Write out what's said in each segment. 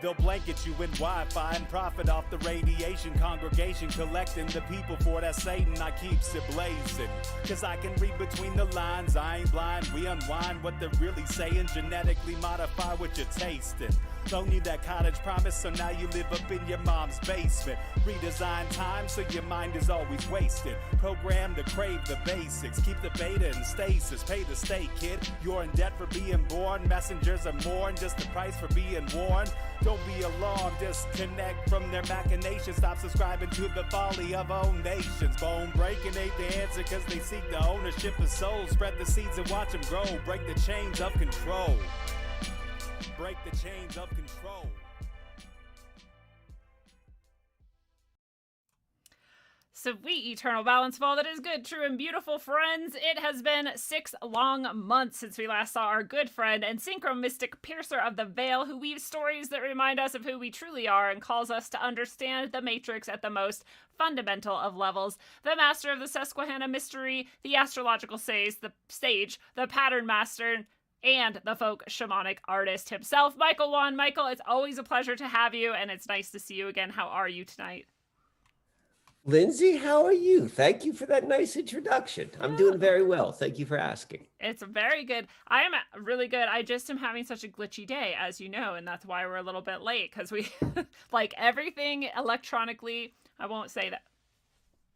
They'll blanket you in Wi-Fi and profit off the radiation. Congregation collecting the people for that Satan. I keeps it blazing, cause I can read between the lines. I ain't blind, we unwind what they're really saying. Genetically modify what you're tasting. Don't need that cottage promise, so now you live up in your mom's basement. Redesign time so your mind is always wasted. Program to crave the basics. Keep the beta in stasis. Pay the state, kid. You're in debt for being born. Messengers are mourn, just the price for being warned. Don't be alarmed, disconnect from their machinations. Stop subscribing to the folly of own nations. Bone breaking ain't the answer, cause they seek the ownership of souls. Spread the seeds and watch them grow. Break the chains of control. Break the chains of control. Sweet eternal balance of all that is good, true, and beautiful, friends. It has been 6 long months since we last saw our good friend and synchro-mystic piercer of the veil, who weaves stories that remind us of who we truly are and calls us to understand the Matrix at the most fundamental of levels. The master of the Susquehanna Mystery, the astrological sage, the pattern master, and the folk-shamanic artist himself, Michael Wann. Michael, it's always a pleasure to have you, and it's nice to see you again. How are you tonight? Lindsay, how are you? Thank you for that nice introduction. I'm doing very well. Thank you for asking. It's very good. I am really good. I just am having such a glitchy day, as you know, and that's why we're a little bit late, because we, like everything electronically, I won't say that.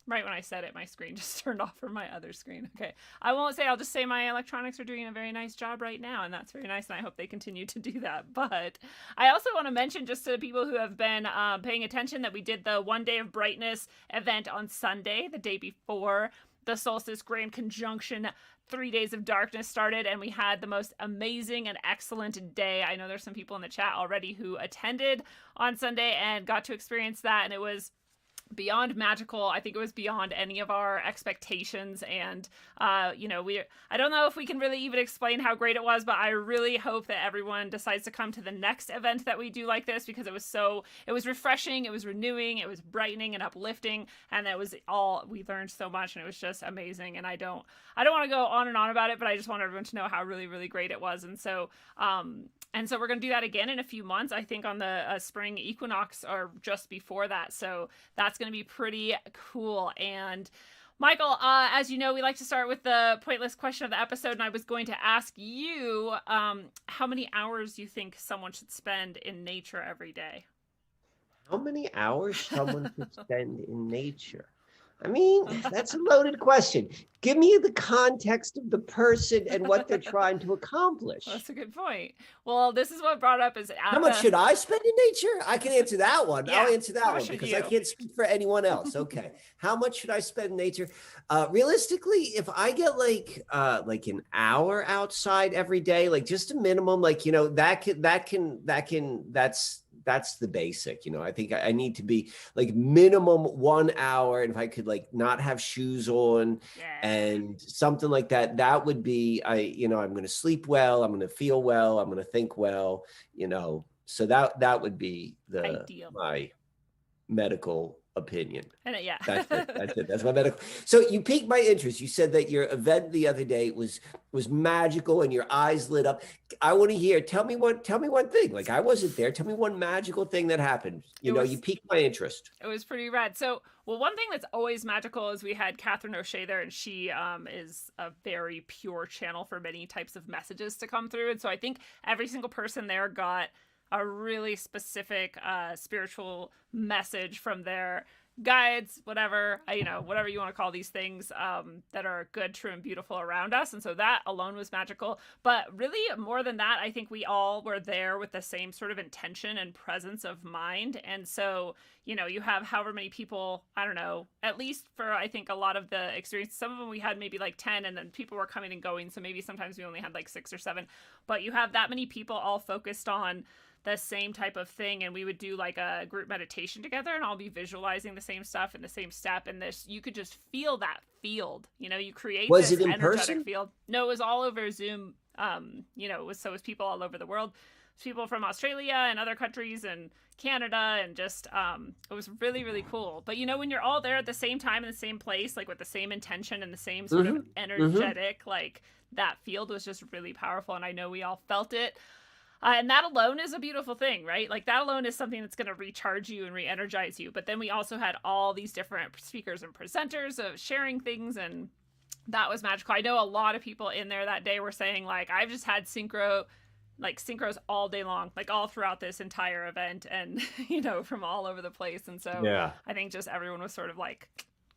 Right when I said it, my screen just turned off from my other screen. Okay. I won't say, I'll just say my electronics are doing a very nice job right now, and that's very nice, and I hope they continue to do that. But I also want to mention, just to the people who have been paying attention, that we did the One Day of Brightness event on Sunday, the day before the solstice grand conjunction 3 days of darkness started, and we had the most amazing and excellent day. I know there's some people in the chat already who attended on Sunday and got to experience that, and it was beyond magical. I think it was beyond any of our expectations, and I don't know if we can really even explain how great it was, but I really hope that everyone decides to come to the next event that we do like this, because it was refreshing, it was renewing, it was brightening and uplifting, and we learned so much, and it was just amazing. And I don't want to go on and on about it, but I just want everyone to know how really, really great it was. And so we're going to do that again in a few months, I think on the spring equinox or just before that. So that's going to be pretty cool. And Michael, as you know, we like to start with the pointless question of the episode. And I was going to ask you how many hours you think someone should spend in nature every day. How many hours someone should spend in nature? I mean, that's a loaded question. Give me the context of the person and what they're trying to accomplish. That's a good point. Well, this is what brought up is how much should I spend in nature? I can answer that one. Yeah, I'll answer that one because I can't speak for anyone else. Okay. How much should I spend in nature? Realistically, if I get like an hour outside every day, like just a minimum, that's the basic, I think I need to be like minimum 1 hour. And if I could like not have shoes on and something like that, that would be, I'm going to sleep well. I'm going to feel well. I'm going to think well, so that would be my medical opinion. And That's it. That's my medical. So you piqued my interest. You said that your event the other day was magical and your eyes lit up. I want to hear. Tell me one thing. Like, I wasn't there. Tell me one magical thing that happened. You piqued my interest. It was pretty rad. So, one thing that's always magical is we had Catherine O'Shea there, and she is a very pure channel for many types of messages to come through. And so I think every single person there got a really specific spiritual message from their guides, whatever you want to call these things that are good, true, and beautiful around us. And so that alone was magical. But really, more than that, I think we all were there with the same sort of intention and presence of mind. And so, you have however many people, I don't know, at least for, I think, a lot of the experience, some of them we had maybe like 10, and then people were coming and going. So maybe sometimes we only had like 6 or 7, but you have that many people all focused on the same type of thing, and we would do like a group meditation together, and I'll be visualizing the same stuff in the same step, and you could just feel that field, you create was this it in energetic person? Field. No, it was all over Zoom. It was people all over the world, people from Australia and other countries and Canada, and just it was really, really cool. But when you're all there at the same time in the same place, like with the same intention and the same sort of energetic, like that field was just really powerful, and I know we all felt it. And that alone is a beautiful thing, right? Like that alone is something that's going to recharge you and re-energize you. But then we also had all these different speakers and presenters of sharing things, and that was magical. I know a lot of people in there that day were saying like, I've just had synchros all day long, like all throughout this entire event, and from all over the place. And so Yeah. I think just everyone was sort of like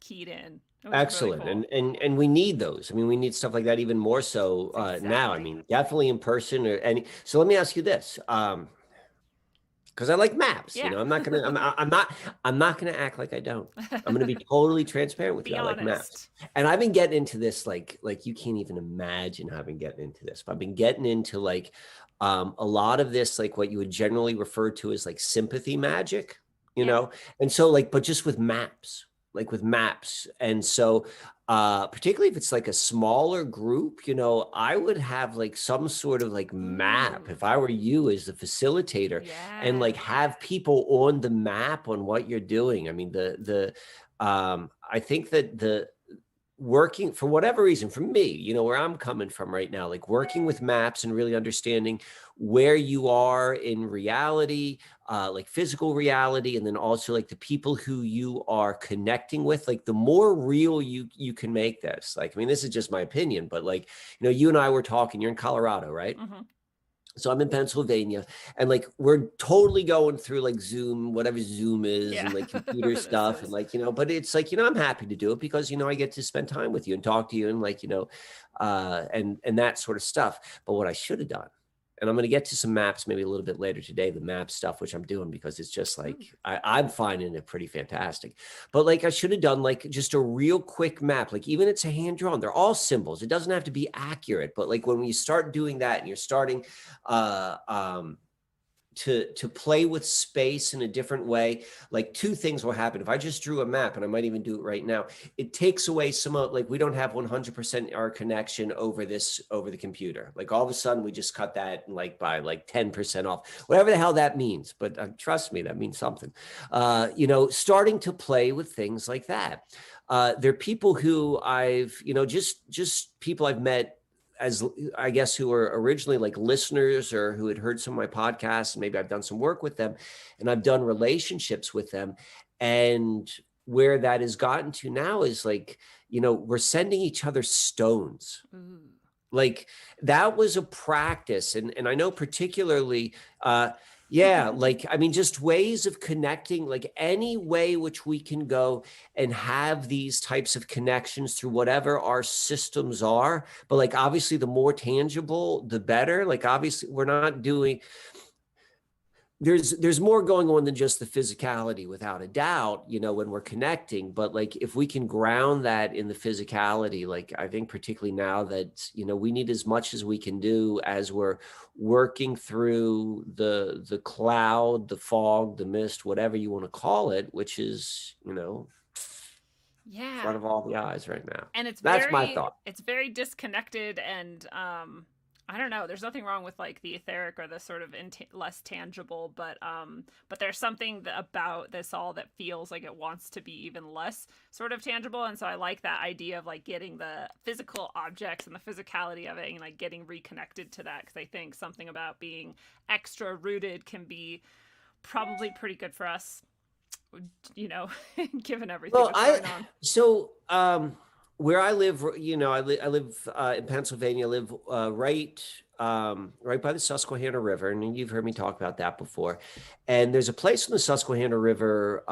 keyed in. Excellent. Really cool. And we need those. I mean, we need stuff like that even more so now. I mean, definitely in person or any. So let me ask you this. Because I like maps, Yeah. I'm not gonna act like I don't. I'm gonna be totally transparent with you. I like maps. And I've been getting into this like you can't even imagine how I've been getting into this. But I've been getting into like a lot of this, like what you would generally refer to as like sympathy magic, you know? And so like, but just with maps. And so particularly if it's like a smaller group, I would have like some sort of like map if I were you as the facilitator, and like have people on the map on what you're doing. I mean, I think that the working for whatever reason, for me, where I'm coming from right now, like working with maps and really understanding where you are in reality, like physical reality, and then also like the people who you are connecting with, like the more real you can make this. Like, I mean, this is just my opinion, but like, you and I were talking, you're in Colorado, right? Mm-hmm. So I'm in Pennsylvania, and like we're totally going through like Zoom, whatever Zoom is, and like computer stuff, and like but it's like I'm happy to do it because I get to spend time with you and talk to you, and like and that sort of stuff. But what I should have done, and I'm going to get to some maps maybe a little bit later today, the map stuff, which I'm doing because it's just like, I'm finding it pretty fantastic. But like I should have done like just a real quick map, like even it's a hand drawn, they're all symbols. It doesn't have to be accurate, but like when you start doing that and you're starting to play with space in a different way, like two things will happen. If I just drew a map, and I might even do it right now, it takes away some of, like, we don't have 100% our connection over the computer. Like all of a sudden we just cut that like by like 10% off, whatever the hell that means. But trust me, that means something. Starting to play with things like that. There are people who I've, just people I've met, as I guess, who were originally like listeners or who had heard some of my podcasts, and maybe I've done some work with them and I've done relationships with them. And where that has gotten to now is like, we're sending each other stones. Like that was a practice. And I know particularly, like, I mean, just ways of connecting, like any way which we can go and have these types of connections through whatever our systems are. But like, obviously the more tangible, the better. Like, obviously we're not doing, there's more going on than just the physicality, without a doubt, when we're connecting. But like, if we can ground that in the physicality, like I think particularly now that, we need as much as we can do as we're working through the cloud, the fog, the mist, whatever you want to call it, which is, in front of all the eyes right now. And that's my thought. It's very disconnected, and I don't know. There's nothing wrong with like the etheric or the sort of less tangible, but there's something about this all that feels like it wants to be even less sort of tangible. And so I like that idea of like getting the physical objects and the physicality of it and like getting reconnected to that. Because I think something about being extra rooted can be probably pretty good for us, given everything that's going on. So, where I live, I live in Pennsylvania. I live right by the Susquehanna River, and you've heard me talk about that before. And there's a place on the Susquehanna River.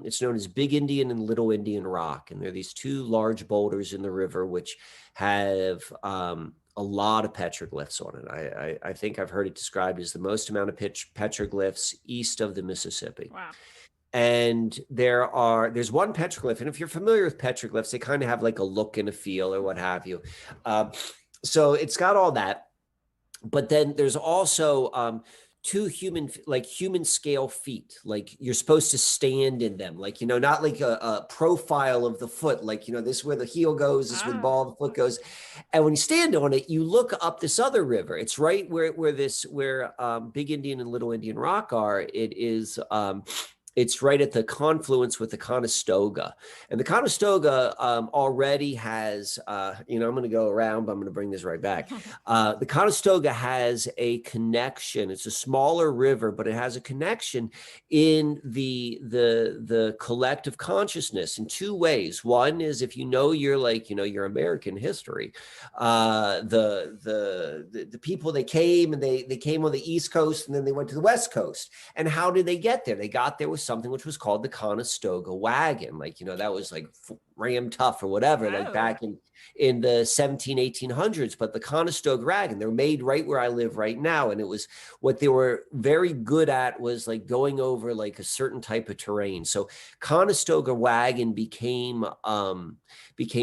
It's known as Big Indian and Little Indian Rock, and there are these two large boulders in the river which have a lot of petroglyphs on it. I think I've heard it described as the most amount of petroglyphs east of the Mississippi. Wow. And there's one petroglyph, and if you're familiar with petroglyphs, they kind of have like a look and a feel or what have you. So it's got all that, but then there's also two human scale feet. Like you're supposed to stand in them, like, not like a profile of the foot, like, this is where the heel goes, this is where the ball of the foot goes. And when you stand on it, you look up this other river. It's right where Big Indian and Little Indian Rock are. It's right at the confluence with the Conestoga. And the Conestoga already has, I'm going to go around, but I'm going to bring this right back. The Conestoga has a connection. It's a smaller river, but it has a connection in the collective consciousness in two ways. One is, if you know your American history, the people, they came and they came on the East Coast and then they went to the West Coast. And how did they get there? They got there with something which was called the Conestoga wagon. That was like ram tough or whatever, like back in the 1800s. But the Conestoga wagon, they're made right where I live right now. And it was what they were very good at was like going over like a certain type of terrain. So Conestoga wagon became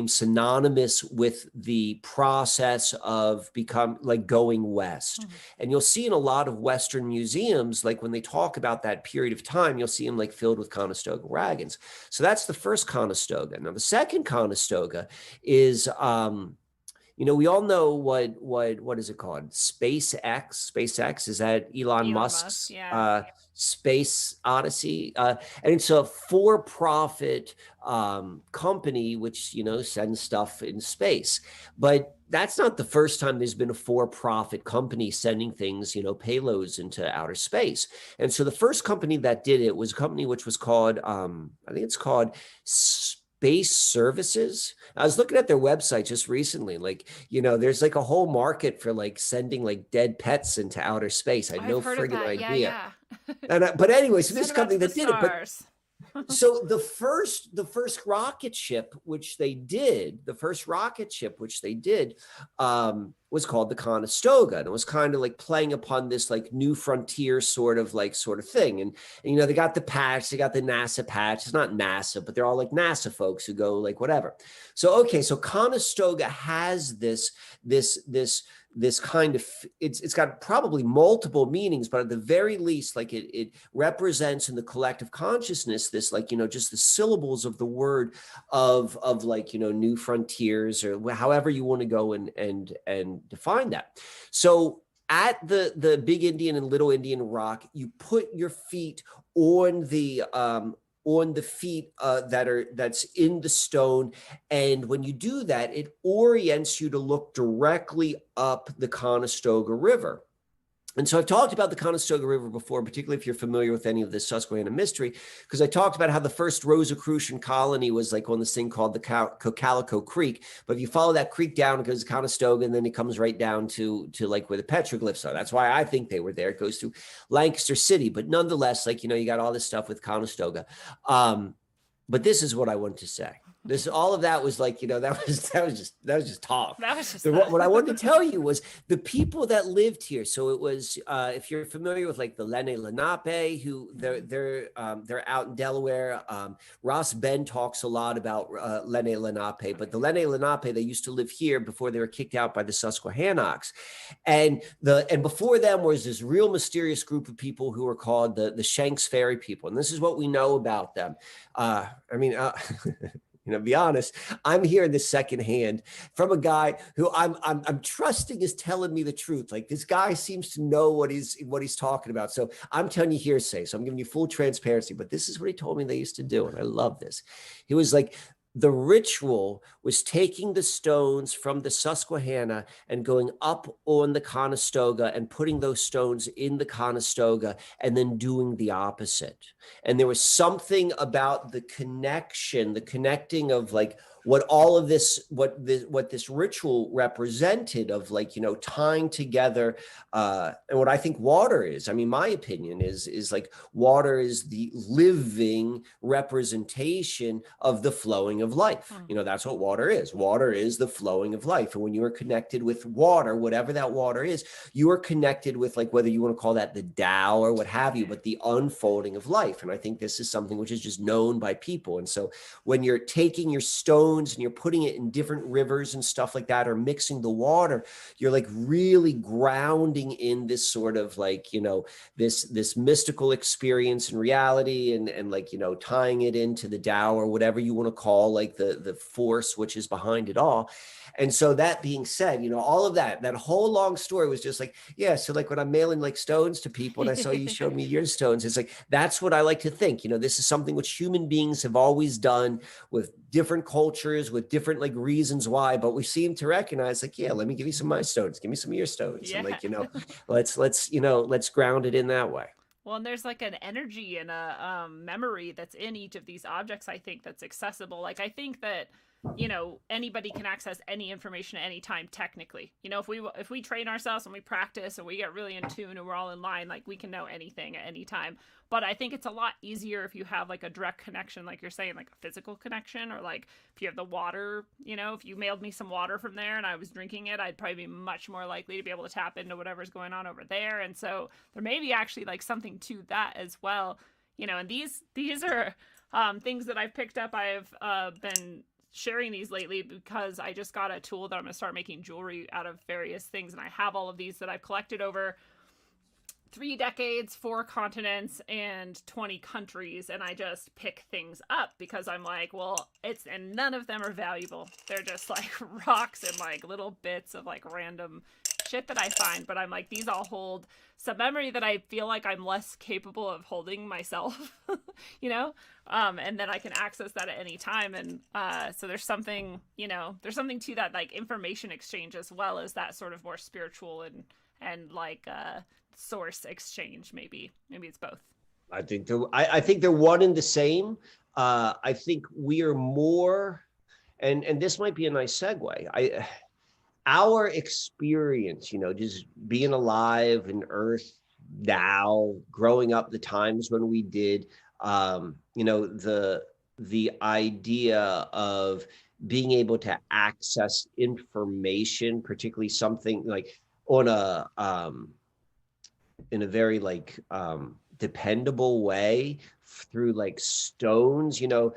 synonymous with the process of going west. Mm-hmm. And you'll see in a lot of Western museums, like when they talk about that period of time, you'll see them like filled with Conestoga wagons. So that's the first Conestoga. Now the second Conestoga is we all know what is it called? SpaceX, is that Elon Musk's space odyssey? And it's a for-profit company which sends stuff in space. But that's not the first time there's been a for-profit company sending things, payloads into outer space. And so the first company that did it was a company which was called, I think it's called Space Services. I was looking at their website just recently. There's like a whole market for like sending like dead pets into outer space. I had no friggin' idea. Yeah. But anyway, so this company that did it. But so the first rocket ship which they did, was called the Conestoga, and it was kind of like playing upon this like new frontier sort of thing. And they got the patch, they got the NASA patch. It's not NASA, but they're all like NASA folks who go like whatever. So Conestoga has this kind of, it's got probably multiple meanings, but at the very least, like it represents in the collective consciousness this just the syllables of the word of new frontiers, or however you want to go and define that. So at the Big Indian and Little Indian Rock, you put your feet on the feet that's in the stone. And when you do that, it orients you to look directly up the Conestoga River. And so I've talked about the Conestoga River before, particularly if you're familiar with any of the Susquehanna Mystery, because I talked about how the first Rosicrucian colony was like on this thing called the Cocalico Creek. But if you follow that creek down, it goes to Conestoga, and then it comes right down to like where the petroglyphs are. That's why I think they were there. It goes through Lancaster City. But nonetheless, you got all this stuff with Conestoga. But this is what I wanted to say. All of that was like, that was just talk. That was just what I wanted to tell you was the people that lived here. So it was, if you're familiar with like the Lenni Lenape, who they're out in Delaware. Ross Ben talks a lot about Lenni Lenape, but the Lenni Lenape, they used to live here before they were kicked out by the Susquehannocks. And before them was this real mysterious group of people who were called the Shanks Ferry people. And this is what we know about them. Be honest, I'm hearing this secondhand from a guy who I'm trusting is telling me the truth. Like, this guy seems to know what he's talking about. So I'm telling you hearsay. So I'm giving you full transparency, but this is what he told me they used to do. And I love this. He was like, the ritual was taking the stones from the Susquehanna and going up on the Conestoga and putting those stones in the Conestoga and then doing the opposite. And there was something about the connecting of like what all of this, what this ritual represented of tying together, and what I think water is. I mean, my opinion is like water is the living representation of the flowing of life. That's what water is. Water is the flowing of life. And when you are connected with water, whatever that water is, you are connected with whether you want to call that the Tao or what have you, but the unfolding of life. And I think this is something which is just known by people. And so when you're taking your stone stones and you're putting it in different rivers and stuff like that, or mixing the water, you're like really grounding in this sort of like, you know, this mystical experience and reality, and like, you know, tying it into the Tao or whatever you want to call like the force which is behind it all. And so that being said, you know, all of that whole long story was just like, yeah. So like when I'm mailing like stones to people and I saw you showed me your stones, it's like, that's what I like to think, you know, this is something which human beings have always done with different cultures, with different like reasons why, but we seem to recognize like, yeah, let me give you some of my stones, give me some of your stones. Yeah. And like, you know, let's ground it in that way. Well, and there's like an energy and a memory that's in each of these objects, I think, that's accessible. Like, I think that, you know, anybody can access any information at any time, technically. You know, if we train ourselves and we practice and we get really in tune and we're all in line, like, we can know anything at any time. But I think it's a lot easier if you have like a direct connection, like you're saying, like a physical connection, or like if you have the water, you know, if you mailed me some water from there and I was drinking it, I'd probably be much more likely to be able to tap into whatever's going on over there. And so there may be actually like something to that as well, you know. And these are things that I've picked up. I've been sharing these lately because I just got a tool that I'm going to start making jewelry out of various things. And I have all of these that I've collected over 3 decades, 4 continents, and 20 countries. And I just pick things up because I'm like, well, and none of them are valuable. They're just like rocks and like little bits of like random shit that I find. But I'm like, these all hold some memory that I feel like I'm less capable of holding myself, you know? And then I can access that at any time. And so there's something, you know, there's something to that, like information exchange, as well as that sort of more spiritual and like source exchange. Maybe it's both. I think they're one and the same. I think we are more, and this might be a nice segue. Our experience, you know, just being alive in Earth now, growing up, the times when we did, you know, the idea of being able to access information, particularly something like on a in a very like dependable way through like stones, you know,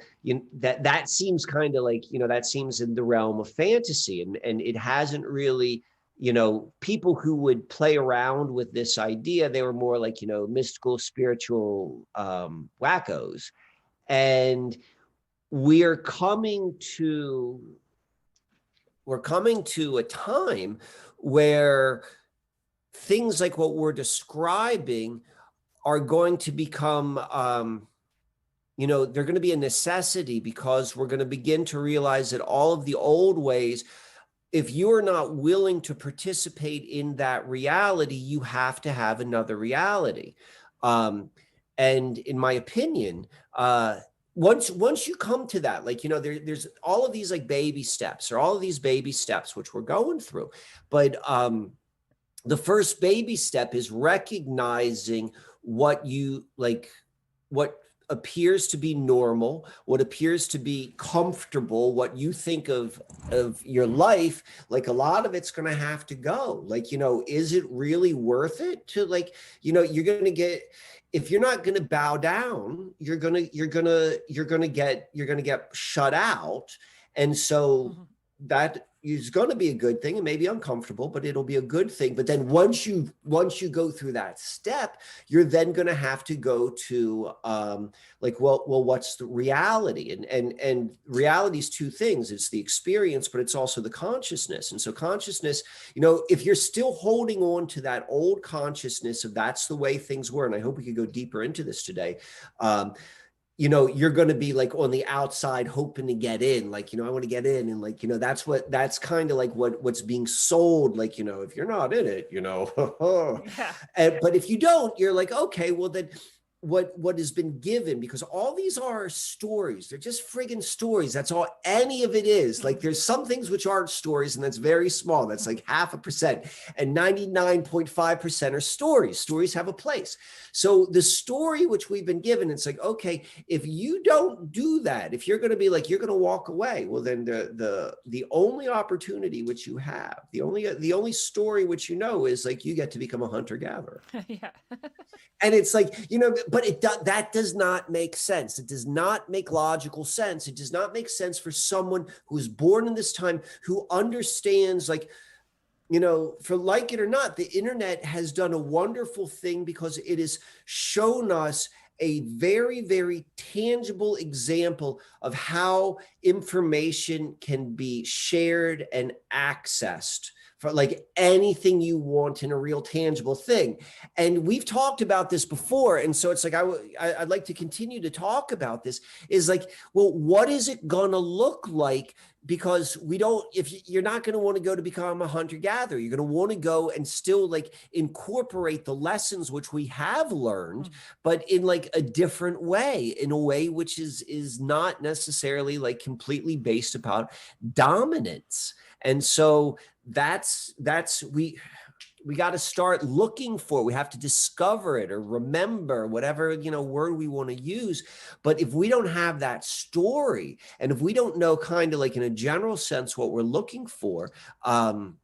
that seems kind of like, you know, that seems in the realm of fantasy, and it hasn't really, you know, people who would play around with this idea, they were more like, you know, mystical, spiritual wackos. And we're coming to a time where things like what we're describing are going to become, you know, they're going to be a necessity, because we're going to begin to realize that all of the old ways, if you're not willing to participate in that reality, you have to have another reality. And in my opinion, once you come to that, like, you know, there's all of these like baby steps, which we're going through. But the first baby step is recognizing what appears to be normal, what appears to be comfortable, what you think of your life. Like, a lot of it's going to have to go. Like, you know, is it really worth it to, like, you know, you're going to get, if you're not going to bow down, you're going to get shut out. And so that is going to be a good thing. It may be uncomfortable, but it'll be a good thing. But then once you go through that step, you're then going to have to go to like, well, what's the reality? And reality is 2 things. It's the experience, but it's also the consciousness. And so consciousness, you know, if you're still holding on to that old consciousness of that's the way things were, and I hope we could go deeper into this today, you know, you're going to be like on the outside hoping to get in, like, you know, I want to get in. And like, you know, that's kind of like what's being sold. Like, you know, if you're not in it, you know, yeah. But if you don't, you're like, okay, well then what has been given, because all these are stories. They're just friggin' stories. That's all any of it is. Like, there's some things which aren't stories, and that's very small. That's like 0.5%, and 99.5% are stories. Stories have a place. So the story which we've been given, it's like, okay, if you don't do that, if you're going to be like, you're going to walk away, well, then the only opportunity which you have, the only story which you know is like, you get to become a hunter-gatherer. Yeah. And it's like, you know, that does not make sense. It does not make logical sense. It does not make sense for someone who was born in this time, who understands, like, for like it or not, the internet has done a wonderful thing because it has shown us a very, very tangible example of how information can be shared and accessed for like anything you want in a real tangible thing. And we've talked about this before. And so it's like, I'd like to continue to talk about this, is like, well, what is it going to look like? Because if you're not going to want to go to become a hunter-gatherer, you're going to want to go and still like incorporate the lessons which we have learned, but in like a different way, in a way which is not necessarily like completely based upon dominance. And so we got to start looking for, we have to discover it or remember whatever, word we want to use. But if we don't have that story, and if we don't know kind of like in a general sense what we're looking for, that's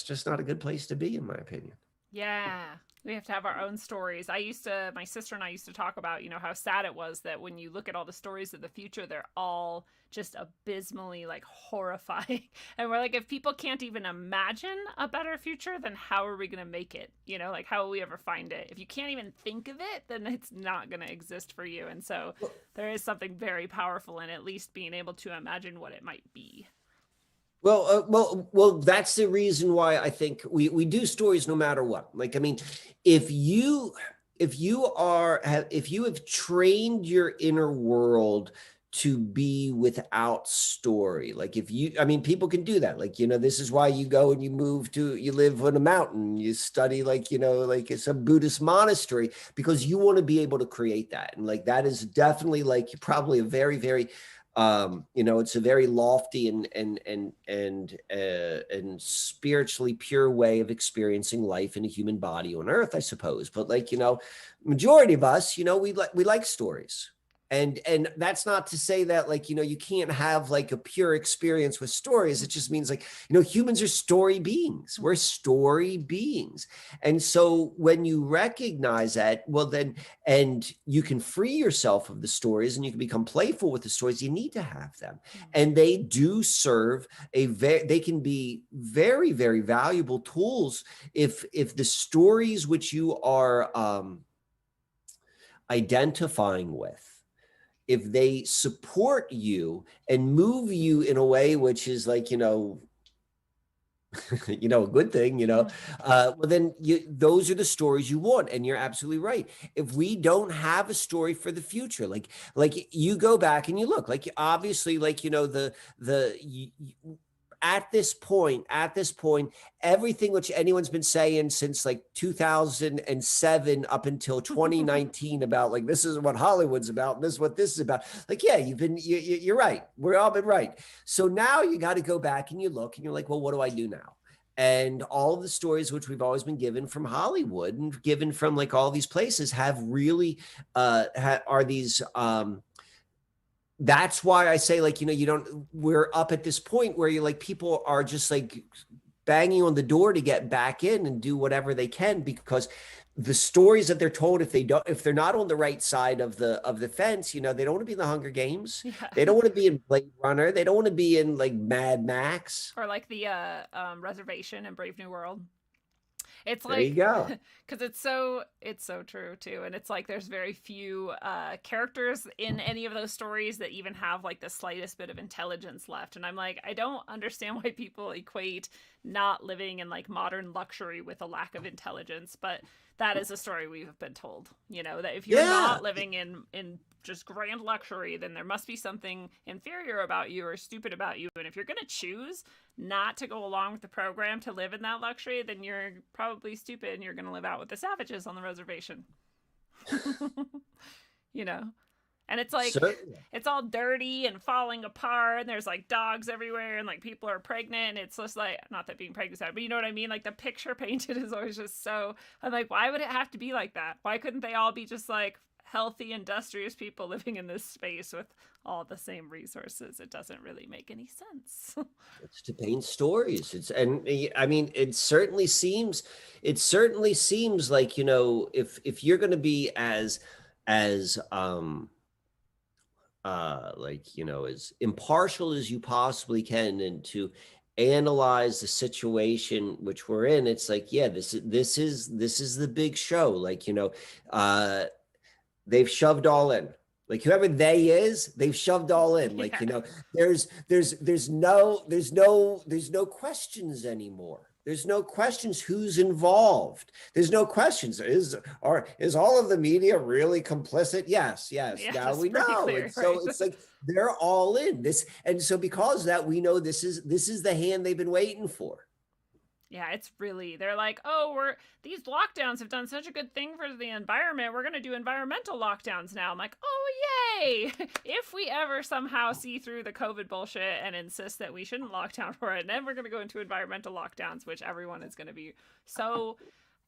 just not a good place to be, in my opinion. Yeah. We have to have our own stories. My sister and I used to talk about, how sad it was that when you look at all the stories of the future, they're all just abysmally like horrifying. And we're like, if people can't even imagine a better future, then how are we going to make it? Like how will we ever find it? If you can't even think of it, then it's not going to exist for you. And so there is something very powerful in at least being able to imagine what it might be. Well, that's the reason why I think we do stories no matter what. Like, I mean, if you have trained your inner world to be without story, like people can do that. Like, this is why you go and you live on a mountain, you study like it's a Buddhist monastery, because you want to be able to create that. And like, that is definitely like probably a very, very, it's a very lofty and spiritually pure way of experiencing life in a human body on earth, I suppose. But like, majority of us, we like stories. And that's not to say that like, you can't have like a pure experience with stories. It just means like, humans are story beings. We're story beings. And so when you recognize that, well then, and you can free yourself of the stories and you can become playful with the stories, you need to have them. And they do serve they can be very, very valuable tools if the stories which you are identifying with, if they support you and move you in a way which is like, a good thing, well, then those are the stories you want. And you're absolutely right. If we don't have a story for the future, like you go back and you look, like obviously, like, at this point, everything which anyone's been saying since like 2007 up until 2019 about like, this is what Hollywood's about, and this is what this is about. Like, yeah, you're right. We've all been right. So now you got to go back and you look and you're like, well, what do I do now? And all of the stories which we've always been given from Hollywood and given from like all these places have really are these that's why I say, like, we're up at this point where you're like, people are just like banging on the door to get back in and do whatever they can, because the stories that they're told, if they're not on the right side of the fence, they don't want to be in the Hunger Games. Yeah. They don't want to be in Blade Runner. They don't want to be in like Mad Max. Or like the Reservation in Brave New World. It's like, there you go. Because it's so true too. And it's like, there's very few characters in any of those stories that even have like the slightest bit of intelligence left. And I'm like, I don't understand why people equate not living in like modern luxury with a lack of intelligence. But that is a story we've been told, that if you're not living in just grand luxury, then there must be something inferior about you or stupid about you. And if you're going to choose not to go along with the program to live in that luxury, then you're probably stupid and you're going to live out with the savages on the reservation. And it's like, it's all dirty and falling apart, and there's like dogs everywhere, and like people are pregnant, and it's just like, not that being pregnant is bad, but you know what I mean? Like the picture painted is always just so, I'm like, why would it have to be like that? Why couldn't they all be just like healthy, industrious people living in this space with all the same resources. It doesn't really make any sense. It's to paint stories. I mean, it certainly seems like, if you're going to be as as impartial as you possibly can, and to analyze the situation which we're in, it's like, yeah, this is the big show. Like, they've shoved all in. Like, whoever they is, they've shoved all in. Like, there's no questions anymore. There's no questions who's involved. There's no questions. Is all of the media really complicit? Yes. Now we know. Clear, and so right? it's like they're all in this. And so because of that, we know this is the hand they've been waiting for. Yeah, they're like, oh, these lockdowns have done such a good thing for the environment. We're going to do environmental lockdowns now. I'm like, oh, yay. If we ever somehow see through the COVID bullshit and insist that we shouldn't lock down for it, then we're going to go into environmental lockdowns, which everyone is going to be so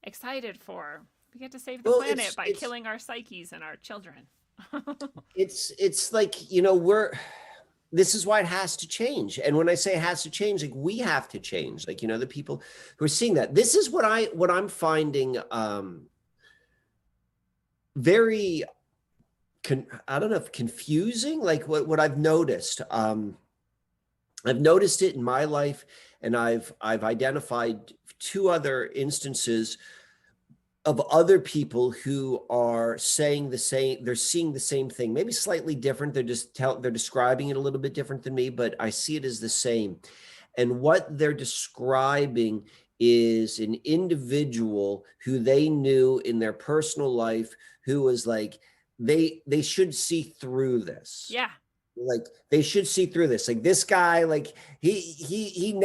excited for. We get to save the planet by killing our psyches and our children. It's like, this is why it has to change. And when I say it has to change, like, we have to change. Like, the people who are seeing that. This is what I'm finding very, I don't know if confusing, like what I've noticed. I've noticed it in my life, and I've identified 2 other instances of other people who are saying the same. They're seeing the same thing, maybe slightly different. They're describing it a little bit different than me, but I see it as the same. And what they're describing is an individual who they knew in their personal life, who was like, they should see through this. Yeah. Like, they should see through this. Like, this guy, like, he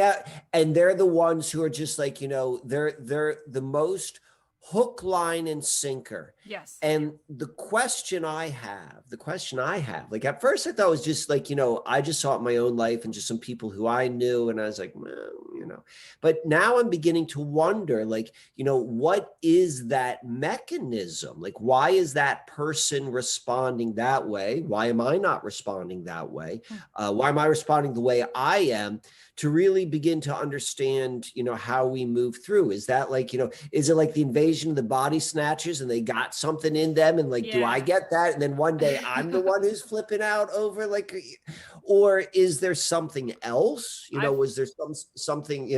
and they're the ones who are just like, they're the most hook, line, and sinker. Yes. And the question I have, like, at first I thought it was just like, I just saw it in my own life and just some people who I knew. And I was like, well, but now I'm beginning to wonder, like, what is that mechanism? Like, why is that person responding that way? Why am I not responding that way? Why am I responding the way I am? To really begin to understand, how we move through. Is that like, is it like the invasion of the body snatchers, and they got something in them, and like, do I get that? And then one day I'm the one who's flipping out over, like, or is there something else? Was there something,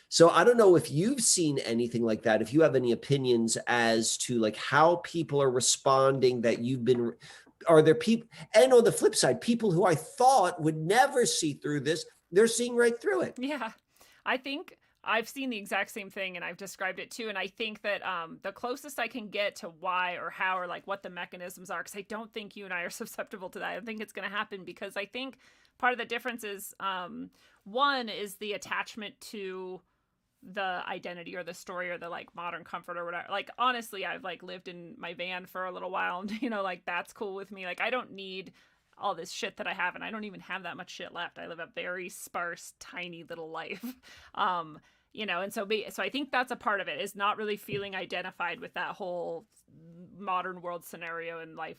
so I don't know if you've seen anything like that, if you have any opinions as to like how people are responding that you've been, are there people, and on the flip side, people who I thought would never see through this, they're seeing right through it. Yeah. I think I've seen the exact same thing, and I've described it too. And I think that the closest I can get to why or how or like what the mechanisms are, because I don't think you and I are susceptible to that. I think it's going to happen because I think part of the difference is one is the attachment to the identity or the story or the like modern comfort or whatever. Like, honestly, I've like lived in my van for a little while, and like, that's cool with me. Like, I don't need all this shit that I have, and I don't even have that much shit left. I live a very sparse, tiny little life. And so I think that's a part of it, is not really feeling identified with that whole modern world scenario and life,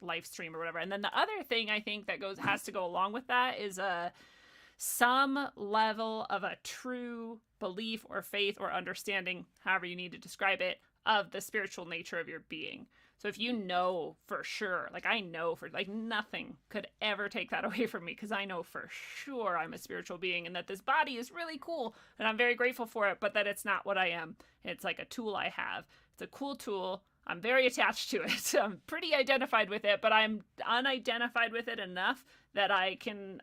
live stream or whatever. And then the other thing I think that has to go along with that is some level of a true belief or faith or understanding, however you need to describe it, of the spiritual nature of your being. So if you know for sure, like I know for like nothing could ever take that away from me, because I know for sure I'm a spiritual being and that this body is really cool and I'm very grateful for it, but that it's not what I am. It's like a tool I have. It's a cool tool. I'm very attached to it. I'm pretty identified with it, but I'm unidentified with it enough that I can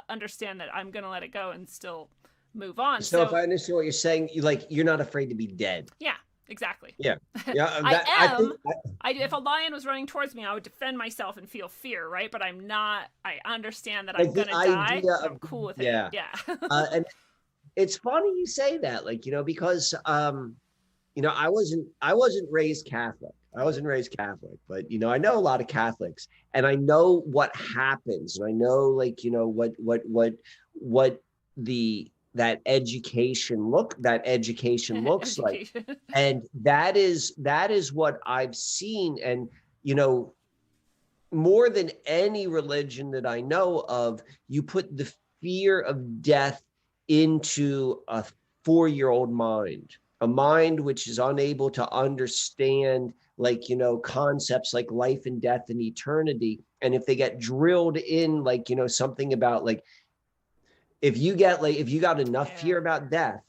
understand that I'm going to let it go and still move on. So if I understand what you're saying, you're not afraid to be dead. Yeah. Exactly. Yeah. If a lion was running towards me, I would defend myself and feel fear, right? But I'm not. I understand that I'm gonna die. I'm cool with it. Yeah. And it's funny you say that, because I wasn't raised Catholic. But I know a lot of Catholics, and I know what happens, and I know what the education looks like. Education. And that is what I've seen. And, you know, more than any religion that I know of, you put the fear of death into a 4-year-old mind, a mind which is unable to understand, like, you know, concepts like life and death and eternity. And if they get drilled in, like, you know, something about, like, if you got enough fear about death,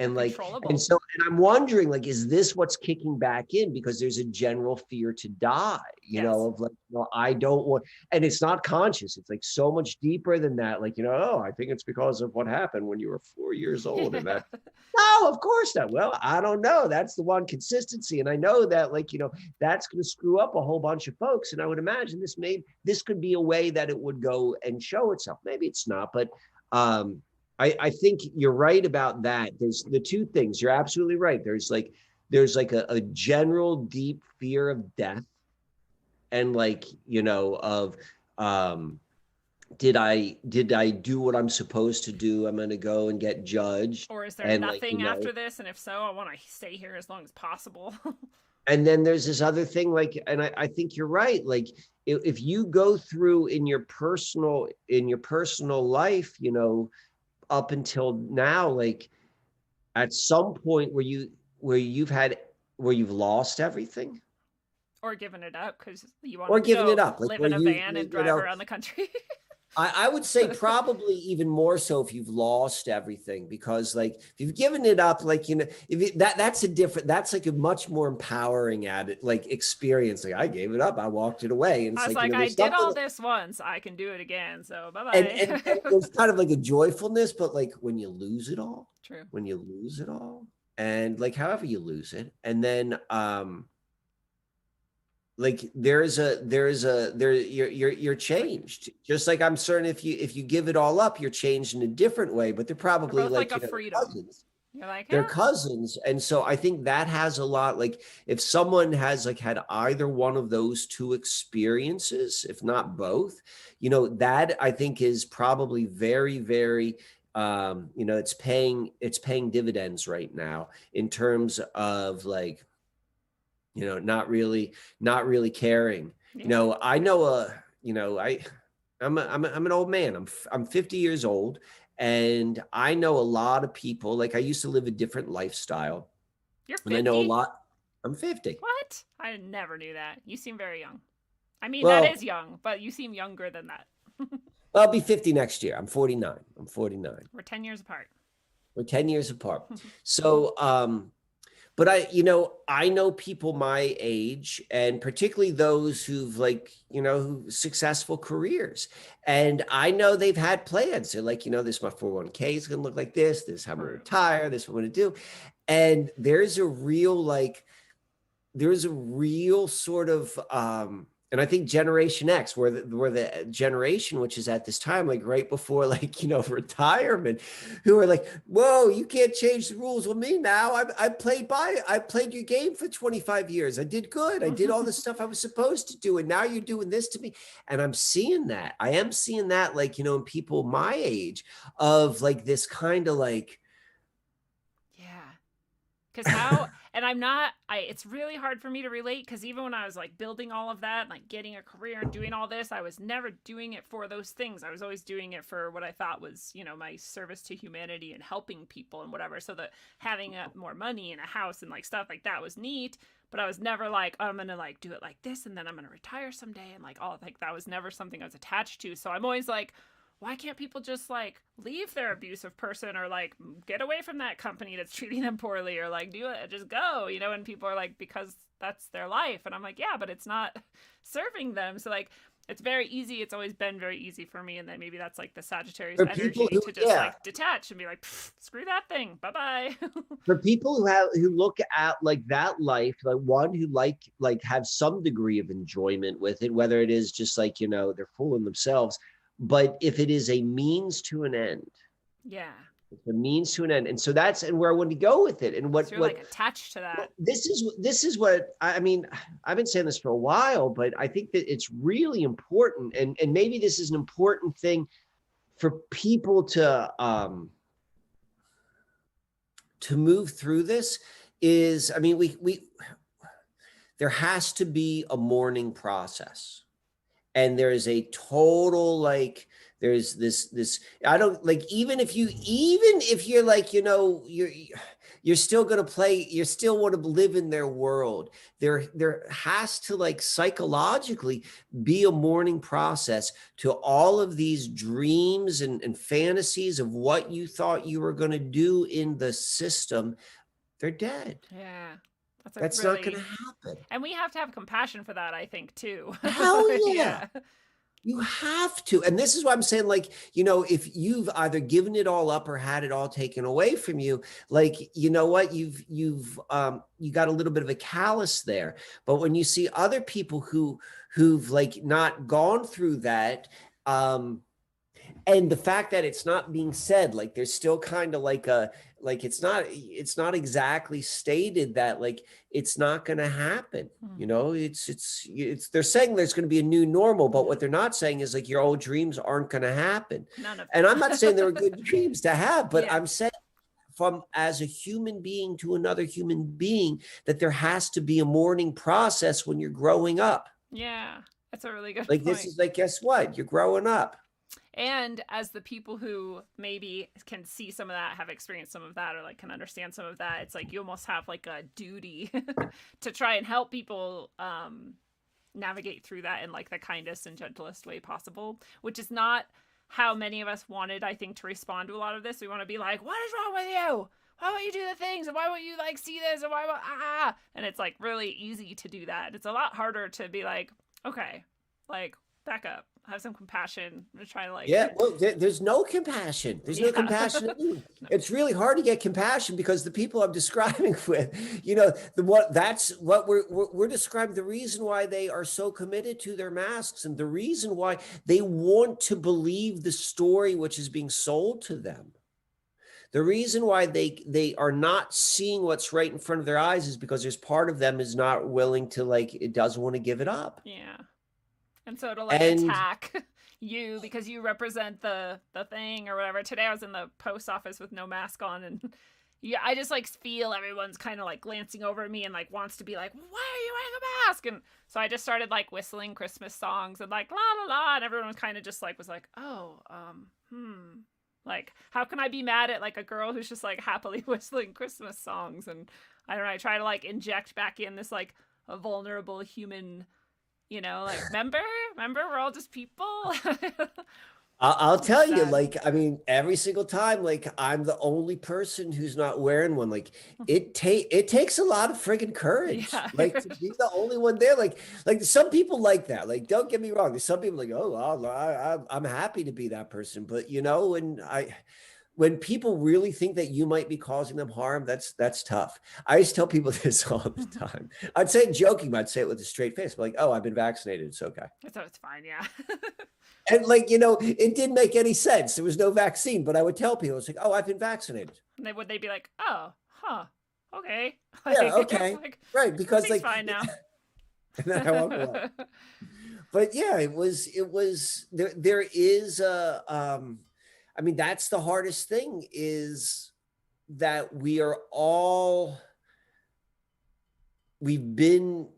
and like, and so, and I'm wondering, like, is this what's kicking back in? Because there's a general fear to die, you know, of like, you know, I don't want, and it's not conscious. It's like so much deeper than that. Like, you know, oh, I think it's because of what happened when you were 4 years old. And that, no, of course not. Well, I don't know. That's the one consistency. And I know that, like, you know, that's going to screw up a whole bunch of folks. And I would imagine this could be a way that it would go and show itself. Maybe it's not, but, I think you're right about that. There's the two things. You're absolutely right. There's like a general deep fear of death, and like, you know, of did I do what I'm supposed to do? I'm going to go and get judged. Or is there nothing, like, you know, after this? And if so, I want to stay here as long as possible. And then there's this other thing, like, and I think you're right. Like, if you go through in your personal life, you know, up until now, like, at some point where you've lost everything, or given it up because you want like, live in a van and drive around the country. I would say probably even more so if you've lost everything, because like if you've given it up, like, you know, that's like a much more empowering experience. Like, I gave it up, I walked it away, and it's I was like, you know, I did all this once, I can do it again. So bye bye. And there's kind of like a joyfulness, but like when you lose it all, and like however you lose it, and then like you're changed. Just like I'm certain if you give it all up, you're changed in a different way, but they're probably like a freedom. Cousins. You're like, they're cousins. And so I think that has a lot, like if someone has like had either one of those two experiences, if not both, you know, that I think is probably very, very, you know, it's paying dividends right now in terms of like, you know, not really caring. Yeah. You know, I know, you know, I'm an old man. I'm 50 years old, and I know a lot of people. Like, I used to live a different lifestyle. You're 50? And I know a lot. I'm 50. What? I never knew that. You seem very young. I mean, well, that is young, but you seem younger than that. I'll be 50 next year. I'm 49. We're 10 years apart. So, but I know people my age, and particularly those who've like, you know, successful careers. And I know they've had plans. They're like, you know, this, my 401k is going to look like this. This is how I'm going to retire. This is what I'm going to do. And there's a real sort of, and I think Generation X, where the generation which is at this time, like right before, like, you know, retirement, who are like, whoa, you can't change the rules. Well, me now, I played your game for 25 years. I did good. I did all the stuff I was supposed to do. And now you're doing this to me. And I'm seeing that. I am seeing that, like, you know, in people my age, of like this kind of like, yeah. Because how... And it's really hard for me to relate, because even when I was like building all of that, like getting a career and doing all this, I was never doing it for those things. I was always doing it for what I thought was, you know, my service to humanity and helping people and whatever. So that having more money and a house and like stuff like that was neat. But I was never like, oh, I'm going to like do it like this, and then I'm going to retire someday. And like all like that was never something I was attached to. So I'm always like, why can't people just like leave their abusive person, or like get away from that company that's treating them poorly, or like do it, just go, you know? And people are like, because that's their life. And I'm like, yeah, but it's not serving them. So like, it's very easy. It's always been very easy for me. And then maybe that's like the Sagittarius energy to just like detach and be like, screw that thing. Bye-bye. For people who look at like that life, like one who like have some degree of enjoyment with it, whether it is just like, you know, they're fooling themselves. But if it is a means to an end, yeah, it's a means to an end, and so that's where I want to go with it. And what you're like attached to that. This is what I mean. I've been saying this for a while, but I think that it's really important, and maybe this is an important thing for people to to move through this is, I mean, there has to be a mourning process. And there is a total, like, there's this, I don't like, even if you're like, you know, you're still going to play, you still want to live in their world. There has to, like, psychologically be a mourning process to all of these dreams and fantasies of what you thought you were going to do in the system. They're dead. Yeah. That's really not going to happen. And we have to have compassion for that, I think, too. Hell yeah. You have to. And this is why I'm saying, like, you know, if you've either given it all up or had it all taken away from you, like, you know what, you got a little bit of a callus there. But when you see other people who've like not gone through that, and the fact that it's not being said, like, there's still kind of like it's not exactly stated that, like, it's not going to happen. You know, it's they're saying there's going to be a new normal, but what they're not saying is, like, your old dreams aren't going to happen. None of and I'm not saying they were good dreams to have, but yeah. I'm saying from as a human being to another human being, that there has to be a mourning process when you're growing up. Yeah, that's a really good like point. This is like, guess what? You're growing up. And as the people who maybe can see some of that, have experienced some of that, or like can understand some of that, it's like you almost have like a duty to try and help people navigate through that in like the kindest and gentlest way possible, which is not how many of us wanted, I think, to respond to a lot of this. We want to be like, what is wrong with you? Why won't you do the things? And why won't you like see this? And why won't, And it's like really easy to do that. It's a lot harder to be like, okay, like back up. Have some compassion. I'm trying to like. Yeah, well, there's no compassion. There's no compassion. It's really hard to get compassion because the people I'm describing with, you know, that's what we're describing. The reason why they are so committed to their masks, and the reason why they want to believe the story which is being sold to them. The reason why they are not seeing what's right in front of their eyes is because there's part of them is not willing to, like, it doesn't want to give it up. Yeah. And so to like attack you because you represent the thing or whatever. Today I was in the post office with no mask on, and yeah, I just like feel everyone's kind of like glancing over at me and like wants to be like, why are you wearing a mask? And so I just started like whistling Christmas songs and like la la la, and everyone was kind of just like was like, oh, like how can I be mad at like a girl who's just like happily whistling Christmas songs? And I don't know, I try to like inject back in this like a vulnerable human, you know, like, remember, we're all just people. I'll tell you, like, I mean, every single time, like, I'm the only person who's not wearing one. Like, it takes a lot of friggin' courage, like, to be the only one there. Like some people like that. Like, don't get me wrong. There's some people like, oh, I'm happy to be that person. But you know, when people really think that you might be causing them harm, that's tough. I used to tell people this all the time. I'd say it joking, but I'd say it with a straight face. Like, oh, I've been vaccinated. It's okay. So it's fine, yeah. And like, you know, it didn't make any sense. There was no vaccine, but I would tell people, it's like, oh, I've been vaccinated. And they'd be like, oh, huh, okay. Like, yeah, okay. Like, right, because like fine now. And then I walk away. But yeah, it was there is a I mean, that's the hardest thing, is that we've been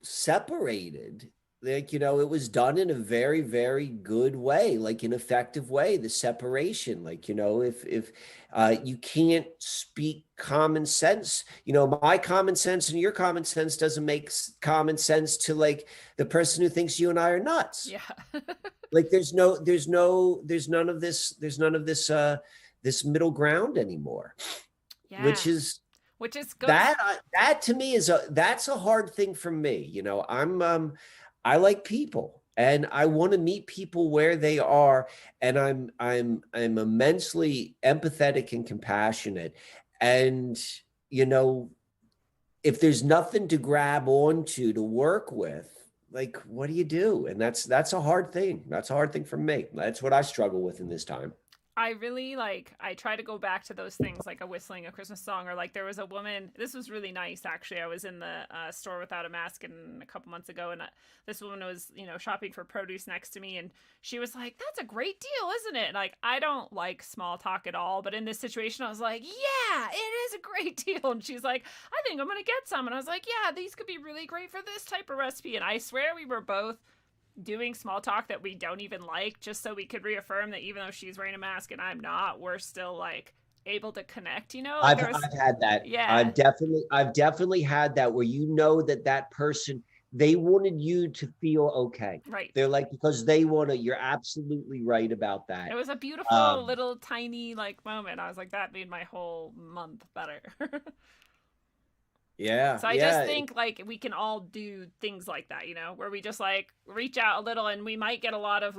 separated. Like, you know, it was done in a very, very good way, like an effective way, the separation. Like, you know, if you can't speak common sense, you know, my common sense and your common sense doesn't make common sense to like the person who thinks you and I are nuts. Yeah. Like there's none of this this middle ground anymore. Yeah. Which is good. That to me that's a hard thing for me. You know, I like people and I want to meet people where they are. And I'm immensely empathetic and compassionate. And, you know, if there's nothing to grab onto to work with, like, what do you do? And that's a hard thing. That's a hard thing for me. That's what I struggle with in this time. I really I try to go back to those things like a whistling a Christmas song, or like there was a woman, this was really nice actually. I was in the store without a mask a couple months ago, and this woman was, shopping for produce next to me, and she was like, "That's a great deal, isn't it?" Like, I don't like small talk at all, but in this situation I was like, "Yeah, it is a great deal." And she's like, "I think I'm gonna get some." And I was like, "Yeah, these could be really great for this type of recipe." And I swear we were both doing small talk that we don't even like, just so we could reaffirm that even though she's wearing a mask and I'm not, we're still like able to connect, I've had that. Yeah. I've definitely had that, where that person, they wanted you to feel okay. Right. They're like, because they want to, you're absolutely right about that. It was a beautiful little tiny moment. I was like, that made my whole month better. Yeah. So I just think we can all do things like that, where we just reach out a little, and we might get a lot of